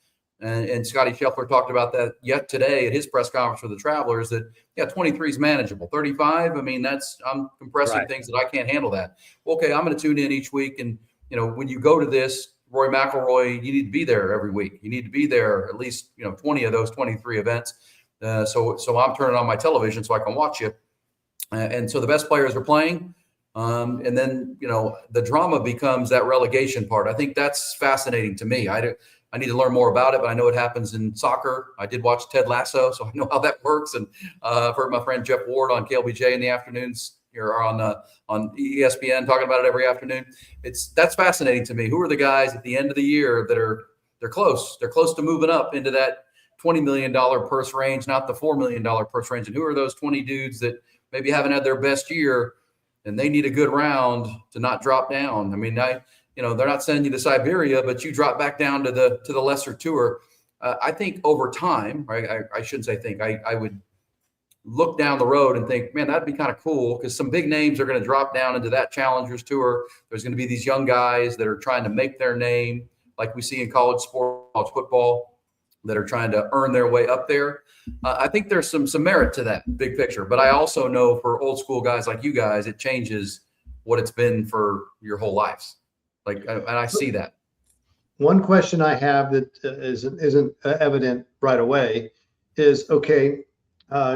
And Scotty Scheffler talked about that yet today at his press conference for the Travelers, that 23 is manageable. 35, I mean, I'm compressing things that I can't handle that. Okay, I'm going to tune in each week. And, when you go to this, Rory McIlroy, you need to be there every week. You need to be there at least, 20 of those 23 events. So I'm turning on my television so I can watch you. And so the best players are playing. And then, the drama becomes that relegation part. I think that's fascinating to me. I need to learn more about it, but I know it happens in soccer. I did watch Ted Lasso, so I know how that works. And I've heard my friend Jeff Ward on KLBJ in the afternoons or on ESPN talking about it every afternoon. That's fascinating to me. Who are the guys at the end of the year that they're close? They're close to moving up into that $20 million purse range, not the $4 million purse range. And who are those 20 dudes that maybe haven't had their best year and they need a good round to not drop down? I mean, they're not sending you to Siberia, but you drop back down to the lesser tour. I think over time, right? I shouldn't say think. I would look down the road and think, man, that'd be kind of cool, because some big names are going to drop down into that Challengers Tour. There's going to be these young guys that are trying to make their name, like we see in college sport, college football, that are trying to earn their way up there. I think there's some merit to that big picture. But I also know for old school guys like you guys, it changes what it's been for your whole lives. And I see that. One question I have that isn't evident right away is, okay,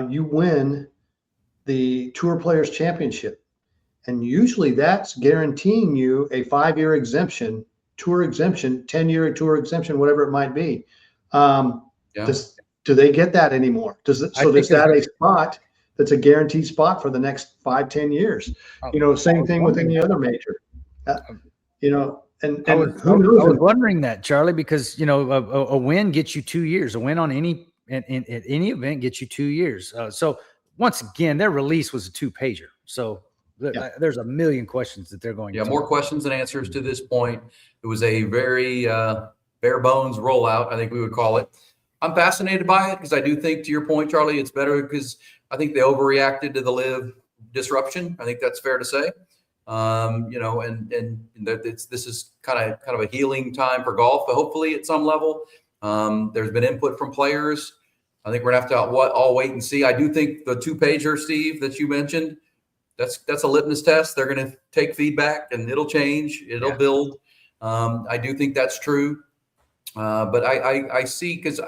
you win the Tour Players Championship, and usually that's guaranteeing you a 5-year exemption, tour exemption, 10-year tour exemption, whatever it might be. Do they get that anymore? Is that a spot that's a guaranteed spot for the next 5-10 years? Same thing with any other major. And I was wondering that, Charlie, because a win gets you 2 years. A win on any event gets you 2 years. So once again, their release was a 2-pager. So there's a million questions that they're going. More questions than answers to this point. It was a very bare bones rollout, I think we would call it. I'm fascinated by it because I do think, to your point, Charlie, it's better because I think they overreacted to the LIV disruption. I think that's fair to say. This is kind of a healing time for golf, but hopefully at some level. There's been input from players. I think we're gonna have to all wait and see. I do think the 2-pager, Steve, that you mentioned, that's a litmus test. They're gonna take feedback and it'll change, it'll build. I do think that's true. But I see, because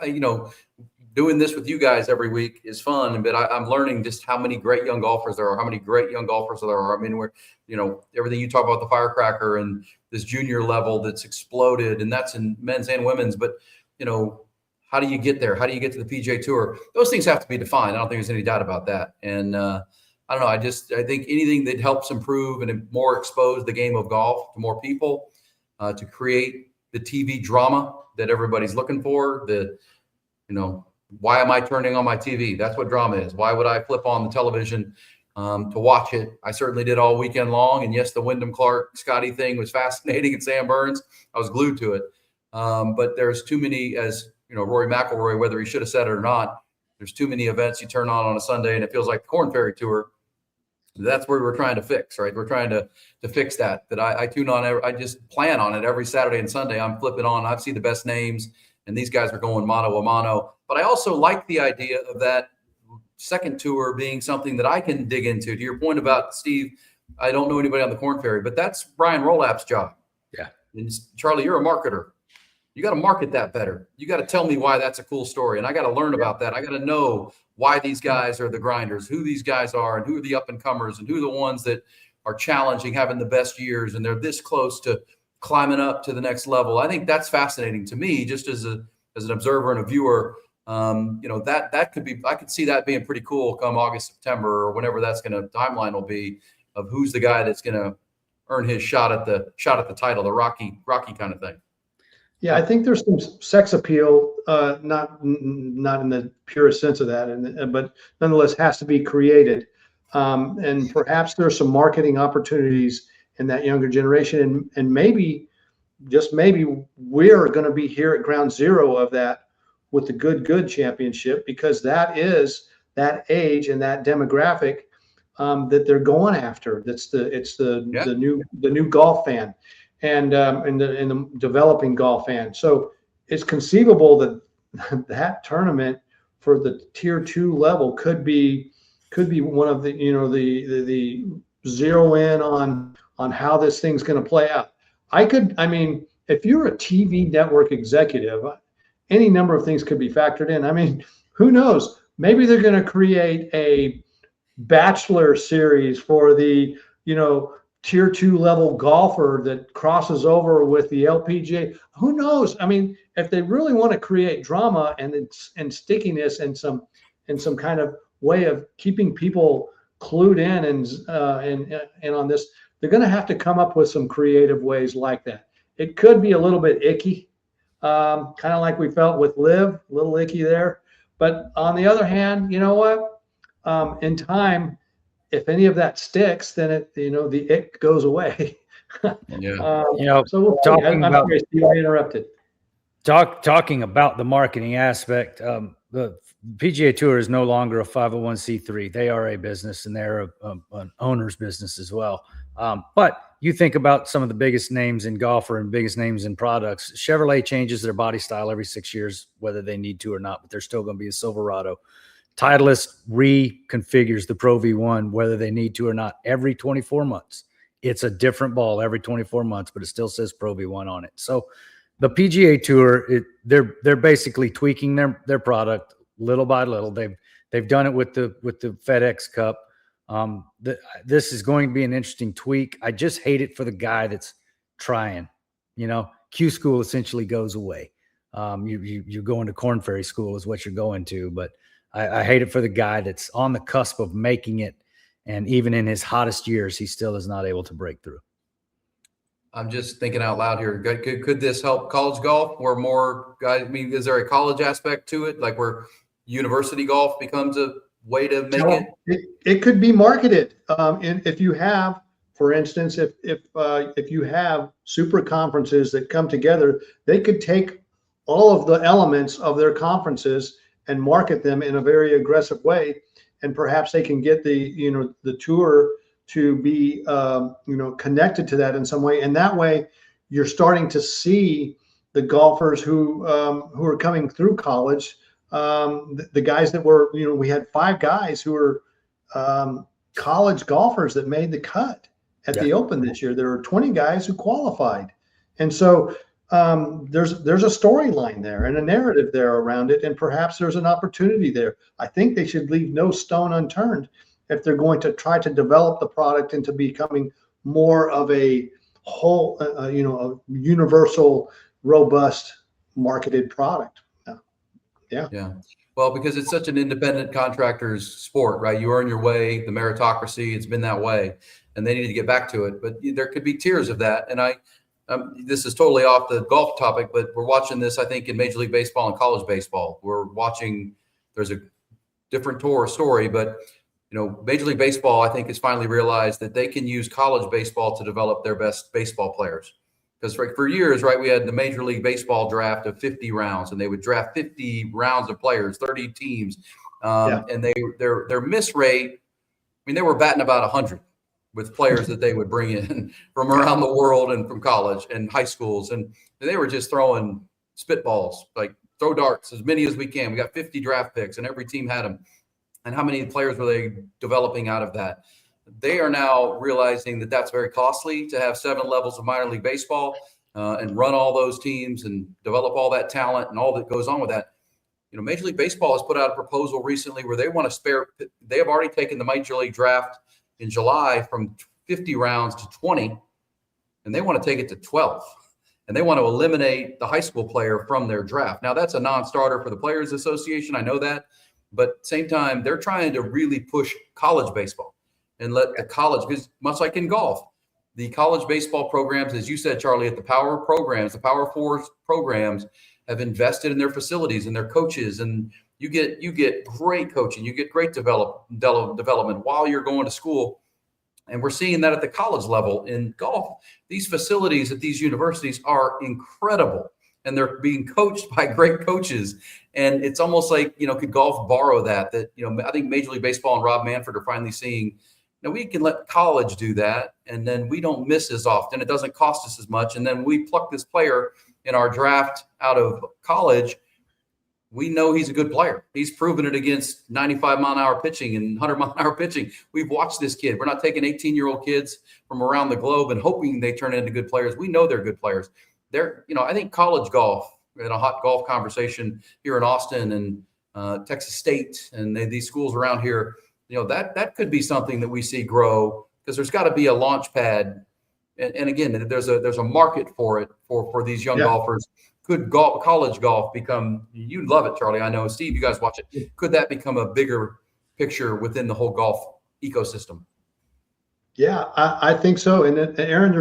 doing this with you guys every week is fun, but I'm learning just how many great young golfers there are, I mean, everything you talk about, the firecracker and this junior level that's exploded, and that's in men's and women's. But, how do you get there? How do you get to the PGA Tour? Those things have to be defined. I don't think there's any doubt about that. And I don't know. I think anything that helps improve and more expose the game of golf to more people, to create the TV drama that everybody's looking for, why am I turning on my TV? That's what drama is. Why would I flip on the television to watch it. I certainly did all weekend long. And yes, the Wyndham Clark Scotty thing was fascinating, and Sam Burns, I was glued to it. But there's too many, as you know, Rory McIlroy, whether he should have said it or not, there's too many events you turn on a Sunday and it feels like the Korn Ferry Tour. That's where we're trying to fix, right? We're trying to fix that I tune on. I just plan on it every Saturday and Sunday. I'm flipping on. I see the best names, and these guys are going mano a mano. But I also like the idea of that second tour being something that I can dig into. To your point about Steve, I don't know anybody on the Korn Ferry, but that's Brian Rolap's job. Yeah. And Charley, you're a marketer. You got to market that better. You got to tell me why that's a cool story. And I got to learn about that. I got to know why these guys are the grinders, who these guys are, and who are the up and comers, and who are the ones that are challenging, having the best years, and they're this close to climbing up to the next level. I think that's fascinating to me, just as an observer and a viewer. That could be, I could see that being pretty cool come August, September, or whenever that's going to timeline will be, of who's the guy that's going to earn his shot at the title, the Rocky kind of thing. Yeah, I think there's some sex appeal, not in the purest sense of that, but nonetheless has to be created. And perhaps there's some marketing opportunities in that younger generation, and maybe, just maybe, we're going to be here at ground zero of that with the Good Championship, because that is that age and that demographic that they're going after. It's the new golf fan. And the developing golf fan. So it's conceivable that that tournament for the tier 2 level could be one of the, the zero in on how this thing's going to play out. If you're a TV network executive, any number of things could be factored in. Who knows? Maybe they're going to create a bachelor series for the, tier 2 level golfer that crosses over with the LPGA. Who knows? If they really want to create drama and stickiness and some kind of way of keeping people clued in and on this, they're going to have to come up with some creative ways like that. It could be a little bit icky, kind of like we felt with Liv, a little icky there. But on the other hand, you know what? In time, if any of that sticks, then the ick goes away. Yeah. So talking about, sorry, Steve, I interrupted. Talking about the marketing aspect, the PGA Tour is no longer a 501c3. They are a business, and they're an owner's business as well. But you think about some of the biggest names in golfer and biggest names in products. Chevrolet changes their body style every 6 years, whether they need to or not, but they're still going to be a Silverado. Titleist reconfigures the Pro V1, whether they need to or not, every 24 months. It's a different ball every 24 months, but it still says Pro V1 on it. So the PGA Tour, they're basically tweaking their product little by little. They've done it with the FedEx Cup. This is going to be an interesting tweak. I just hate it for the guy that's trying. Q school essentially goes away. You're going to Korn Ferry School is what you're going to, but I hate it for the guy that's on the cusp of making it, and even in his hottest years, he still is not able to break through. I'm just thinking out loud here. Could this help college golf, where more guys? Is there a college aspect to it, like where university golf becomes a way to make it? It could be marketed. If you have, for instance, if you have super conferences that come together, they could take all of the elements of their conferences and market them in a very aggressive way, and perhaps they can get the tour to be connected to that in some way, and that way you're starting to see the golfers who are coming through college, the guys that were, we had 5 guys who were college golfers that made the cut at the Open this year. There were 20 guys who qualified, and so there's a storyline there and a narrative there around it, and perhaps there's an opportunity there. I think they should leave no stone unturned if they're going to try to develop the product into becoming more of a whole, a universal, robust marketed product. Yeah. Well, because it's such an independent contractor's sport, right? You earn your way, the meritocracy, it's been that way, and they need to get back to it. But there could be tiers of that. And this is totally off the golf topic, but we're watching this, I think, in Major League Baseball and college baseball. We're watching, there's a different tour story, but Major League Baseball, I think, has finally realized that they can use college baseball to develop their best baseball players. Because for years, right, we had the Major League Baseball draft of 50 rounds, and they would draft 50 rounds of players, 30 teams, and their miss rate, they were batting about 100 with players that they would bring in from around the world and from college and high schools, and they were just throwing spitballs, like throw darts, as many as we can. We got 50 draft picks, and every team had them. And how many players were they developing out of that? They are now realizing that that's very costly to have 7 levels of minor league baseball and run all those teams and develop all that talent and all that goes on with that. Major League Baseball has put out a proposal recently where they want to they have already taken the Major League draft in July from 50 rounds to 20, and they want to take it to 12. And they want to eliminate the high school player from their draft. Now, that's a non-starter for the Players Association. I know that. But at the same time, they're trying to really push college baseball and let the college, because much like in golf, the college baseball programs, as you said, Charlie, at the Power programs, the Power Four programs have invested in their facilities and their coaches, and you get great coaching, you get great development while you're going to school. And we're seeing that at the college level in golf. These facilities at these universities are incredible, and they're being coached by great coaches. And it's almost like, could golf borrow that, I think Major League Baseball and Rob Manfred are finally seeing, we can let college do that, and then we don't miss as often. It doesn't cost us as much. And then we pluck this player in our draft out of college. We know he's a good player. He's proven it against 95-mile-an-hour pitching and 100-mile-an-hour pitching. We've watched this kid. We're not taking 18-year-old kids from around the globe and hoping they turn into good players. We know they're good players. I think college golf, in a hot golf conversation here in Austin and Texas State and these schools around here, that could be something that we see grow, because there's got to be a launch pad. And again, there's a market for it for these young golfers. Could college golf become, you love it, Charlie, I know. Steve, you guys watch it. Could that become a bigger picture within the whole golf ecosystem? Yeah, I think so. And Erin,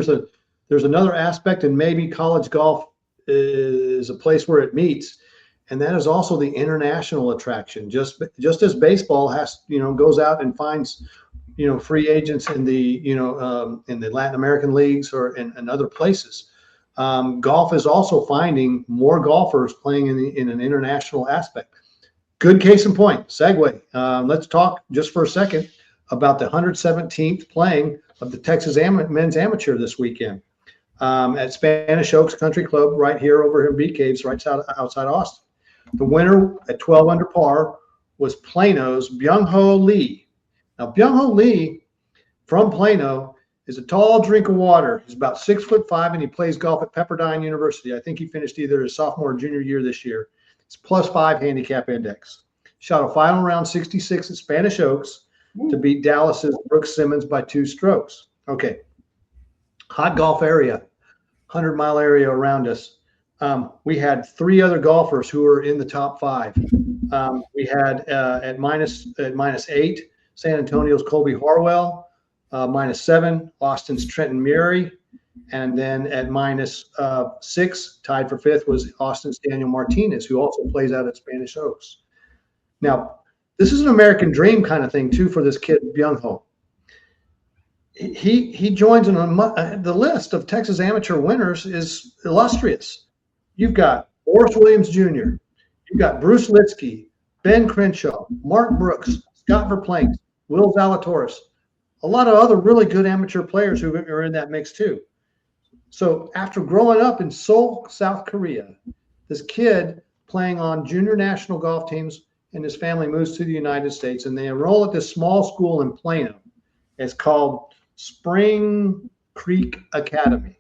there's another aspect, and maybe college golf is a place where it meets, and that is also the international attraction. Just as baseball goes out and finds free agents in the in the Latin American leagues or in other places, golf is also finding more golfers playing in an international aspect. Good case in point. Segue. Let's talk just for a second about the 117th playing of the Texas Men's Amateur this weekend at Spanish Oaks Country Club right here over here in Bee Caves, right outside Austin. The winner at 12 under par was Plano's Byung-Ho Lee. Now, Byung-Ho Lee from Plano is a tall drink of water. He's about 6'5", and he plays golf at Pepperdine University. I think he finished either his sophomore or junior year this year. It's +5 handicap index. Shot a final round 66 at Spanish Oaks to beat Dallas's Brooks Simmons by 2 strokes. Okay. Hot golf area, 100-mile area around us. We had 3 other golfers who were in the top 5. We had at -8, San Antonio's Colby Harwell, -7, Austin's Trenton Murray, and then at -6, tied for 5th, was Austin's Daniel Martinez, who also plays out at Spanish Oaks. Now, this is an American dream kind of thing too for this kid Byung-Ho. He joins in the list of Texas amateur winners is illustrious. You've got Boris Williams Jr., you've got Bruce Litsky, Ben Crenshaw, Mark Brooks, Scott Verplank, Will Zalatoris, a lot of other really good amateur players who are in that mix too. So after growing up in Seoul, South Korea, this kid playing on junior national golf teams and his family moves to the United States, and they enroll at this small school in Plano. It's called Spring Creek Academy.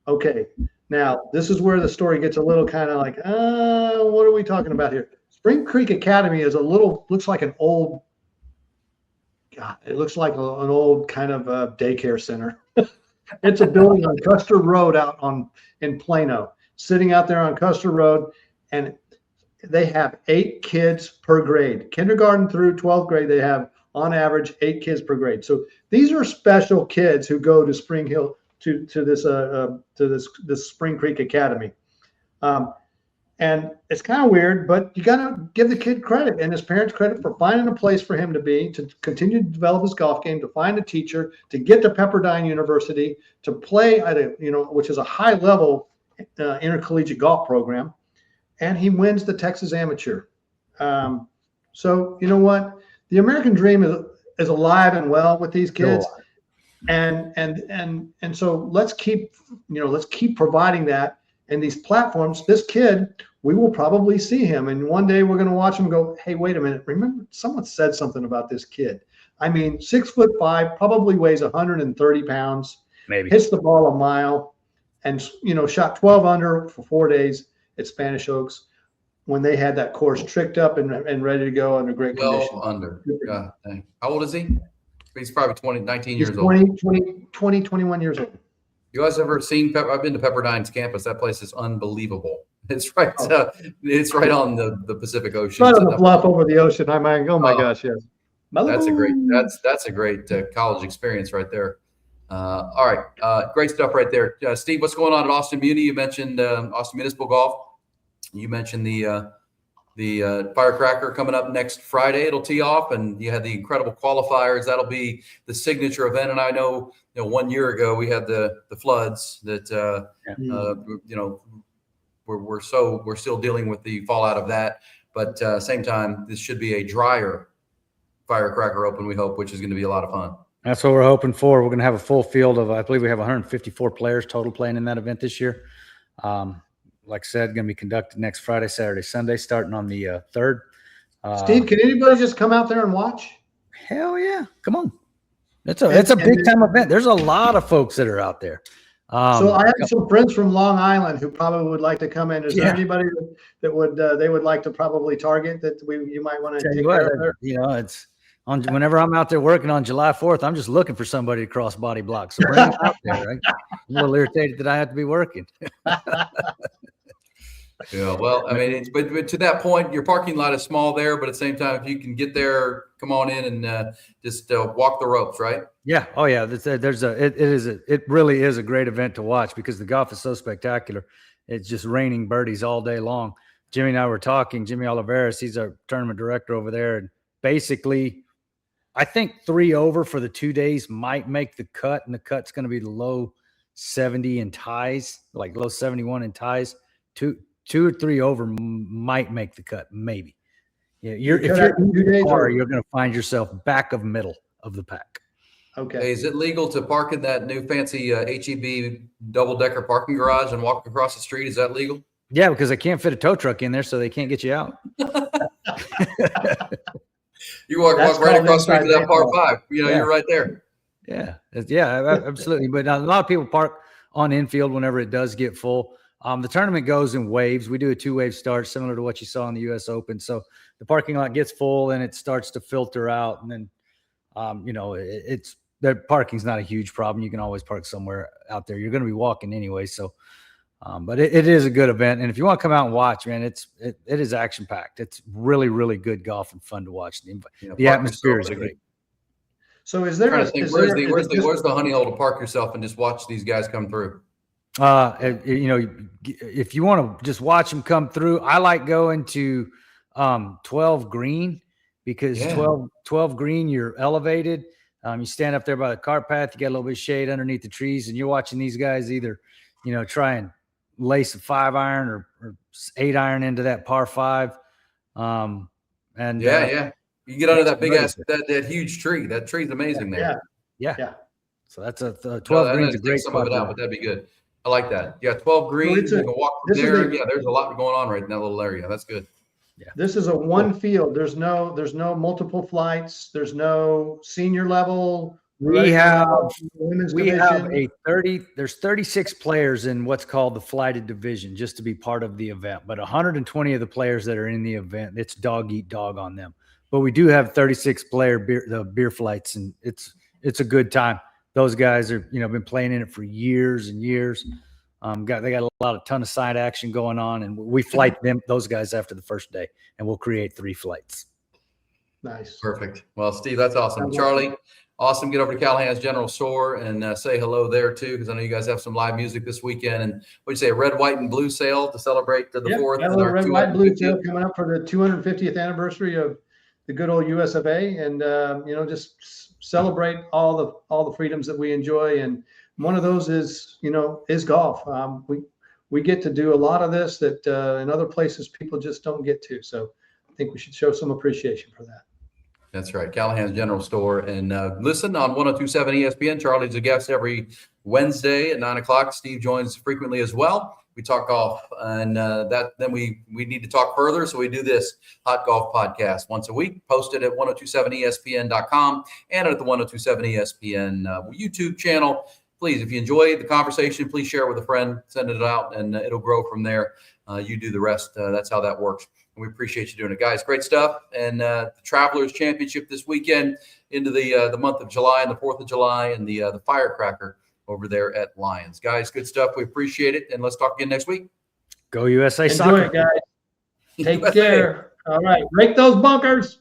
Okay, now this is where the story gets a little kind of like, what are we talking about here? Spring Creek Academy is looks like an old, God, it looks like an old kind of daycare center. It's a building on Custer Road in Plano, sitting out there on Custer Road, and they have 8 kids per grade. Kindergarten through 12th grade, they have on average 8 kids per grade. So these are special kids who go to Spring Hill to this Spring Creek Academy. And it's kind of weird, but you got to give the kid credit and his parents credit for finding a place for him to be, to continue to develop his golf game, to find a teacher, to get to Pepperdine University, to play at a, which is a high level intercollegiate golf program. And he wins the Texas Amateur. So you know what? The American dream is alive and well with these kids. Sure. And so let's keep providing that. And these platforms, this kid, we will probably see him. And one day we're going to watch him go, hey, wait a minute. Remember, someone said something about this kid. I mean, 6'5", probably weighs 130 pounds, Maybe hits the ball a mile, and, shot 12 under for 4 days at Spanish Oaks when they had that course tricked up and ready to go under great conditions. Under. God, dang. How old is he? He's probably 19 years old. 21 years old. You guys ever seen I've been to Pepperdine's campus. That place is unbelievable. It's right it's right on the Pacific Ocean. Right on the bluff over the ocean. Oh my gosh, yes. That's a great college experience right there. All right. Great stuff right there. Steve, what's going on at Austin Muni? You mentioned Austin Municipal Golf. You mentioned the Firecracker coming up next Friday. It'll tee off, and you had the incredible qualifiers. That'll be the signature event. And I know, 1 year ago we had the floods that we're still dealing with the fallout of that. But same time, this should be a drier Firecracker Open, we hope, which is going to be a lot of fun. That's what we're hoping for. We're going to have a full field of, I believe we have 154 players total playing in that event this year. Like I said, going to be conducted next Friday, Saturday, Sunday, starting on the 3rd. Steve, can anybody just come out there and watch? Hell yeah. Come on. It's a big time event. There's a lot of folks that are out there. So I have some friends from Long Island who probably would like to come in. Is there anybody that would they would like to probably target that you might want to take care of there? It's on whenever I'm out there working on July 4th, I'm just looking for somebody to cross body blocks. So bring it out there, right? I'm a little irritated that I have to be working. Yeah, well, I mean, but to that point, your parking lot is small there, but at the same time, if you can get there, come on in and just walk the ropes, right? Yeah. Oh yeah. It really is a great event to watch because the golf is so spectacular. It's just raining birdies all day long. Jimmy and I were talking. Jimmy Oliveras, he's our tournament director over there, and basically, I think 3 over for the 2 days might make the cut, and the cut's going to be the low 70 in ties, like low 71 in ties. 2 or 3 over might make the cut, maybe. Yeah, if you're going to find yourself back of middle of the pack. Okay. Hey, is it legal to park in that new fancy HEB double-decker parking garage and walk across the street? Is that legal? Yeah, because I can't fit a tow truck in there, so they can't get you out. You walk right across the street to that par 5. You're right there. Yeah, absolutely. But a lot of people park on infield whenever it does get full. The tournament goes in waves. We do a 2-wave start, similar to what you saw in the U.S. Open. So the parking lot gets full, and it starts to filter out, and then the parking's not a huge problem. You can always park somewhere out there. You're going to be walking anyway. So, but it is a good event. And if you want to come out and watch, man, it is action packed. It's really, really good golf and fun to watch. The atmosphere is great. So is there, where's the honey hole to park yourself and just watch these guys come through? If you want to just watch them come through, I like going to 12 green because 12 green, you're elevated. You stand up there by the cart path, you got a little bit of shade underneath the trees, and you're watching these guys either, try and lace a 5-iron or 8-iron into that par 5. You get under that big ass, that huge tree. That tree's amazing there. Yeah. So that's a 12 green's a great some of it out, but that'd be good. I like that. Yeah, 12 green. You can walk from there. There's a lot going on right in that little area. That's good. Yeah. This is a one field. There's no multiple flights. There's no senior level. There's 36 players in what's called the flighted division just to be part of the event. But 120 of the players that are in the event, it's dog eat dog on them. But we do have 36 player beer flights, and it's a good time. Those guys are, been playing in it for years and years. They got a ton of side action going on, and we flight those guys after the first day, and we'll create 3 flights. Nice. Perfect. Well, Steve, that's awesome. Okay. Charlie, awesome. Get over to Callahan's General Store and say hello there too, because I know you guys have some live music this weekend. And what'd you say, a red, white, and blue sale to celebrate the Yep, 4th? got a and little our red, white, blue 250th. sale coming up for the 250th anniversary of the good old US of A, and just celebrate all the freedoms that we enjoy. And one of those is golf. We get to do a lot of this that in other places people just don't get to. So I think we should show some appreciation for that. That's right. Callahan's General Store. And listen on 102.7 ESPN. Charlie's a guest every Wednesday at 9 o'clock. Steve joins frequently as well. We talk golf, and then we need to talk further. So we do this Hot Golf podcast once a week, posted at 1027ESPN.com and at the 1027 ESPN YouTube channel. Please, if you enjoy the conversation, please share it with a friend, send it out, and it'll grow from there. You do the rest. That's how that works. And we appreciate you doing it, guys. Great stuff. And the Travelers Championship this weekend into the month of July and the 4th of July and the Firecracker over there at Lions. Guys, good stuff. We appreciate it. And let's talk again next week. Go USA Enjoy Soccer. it, guys. Take USA. care. All right. Break those bunkers.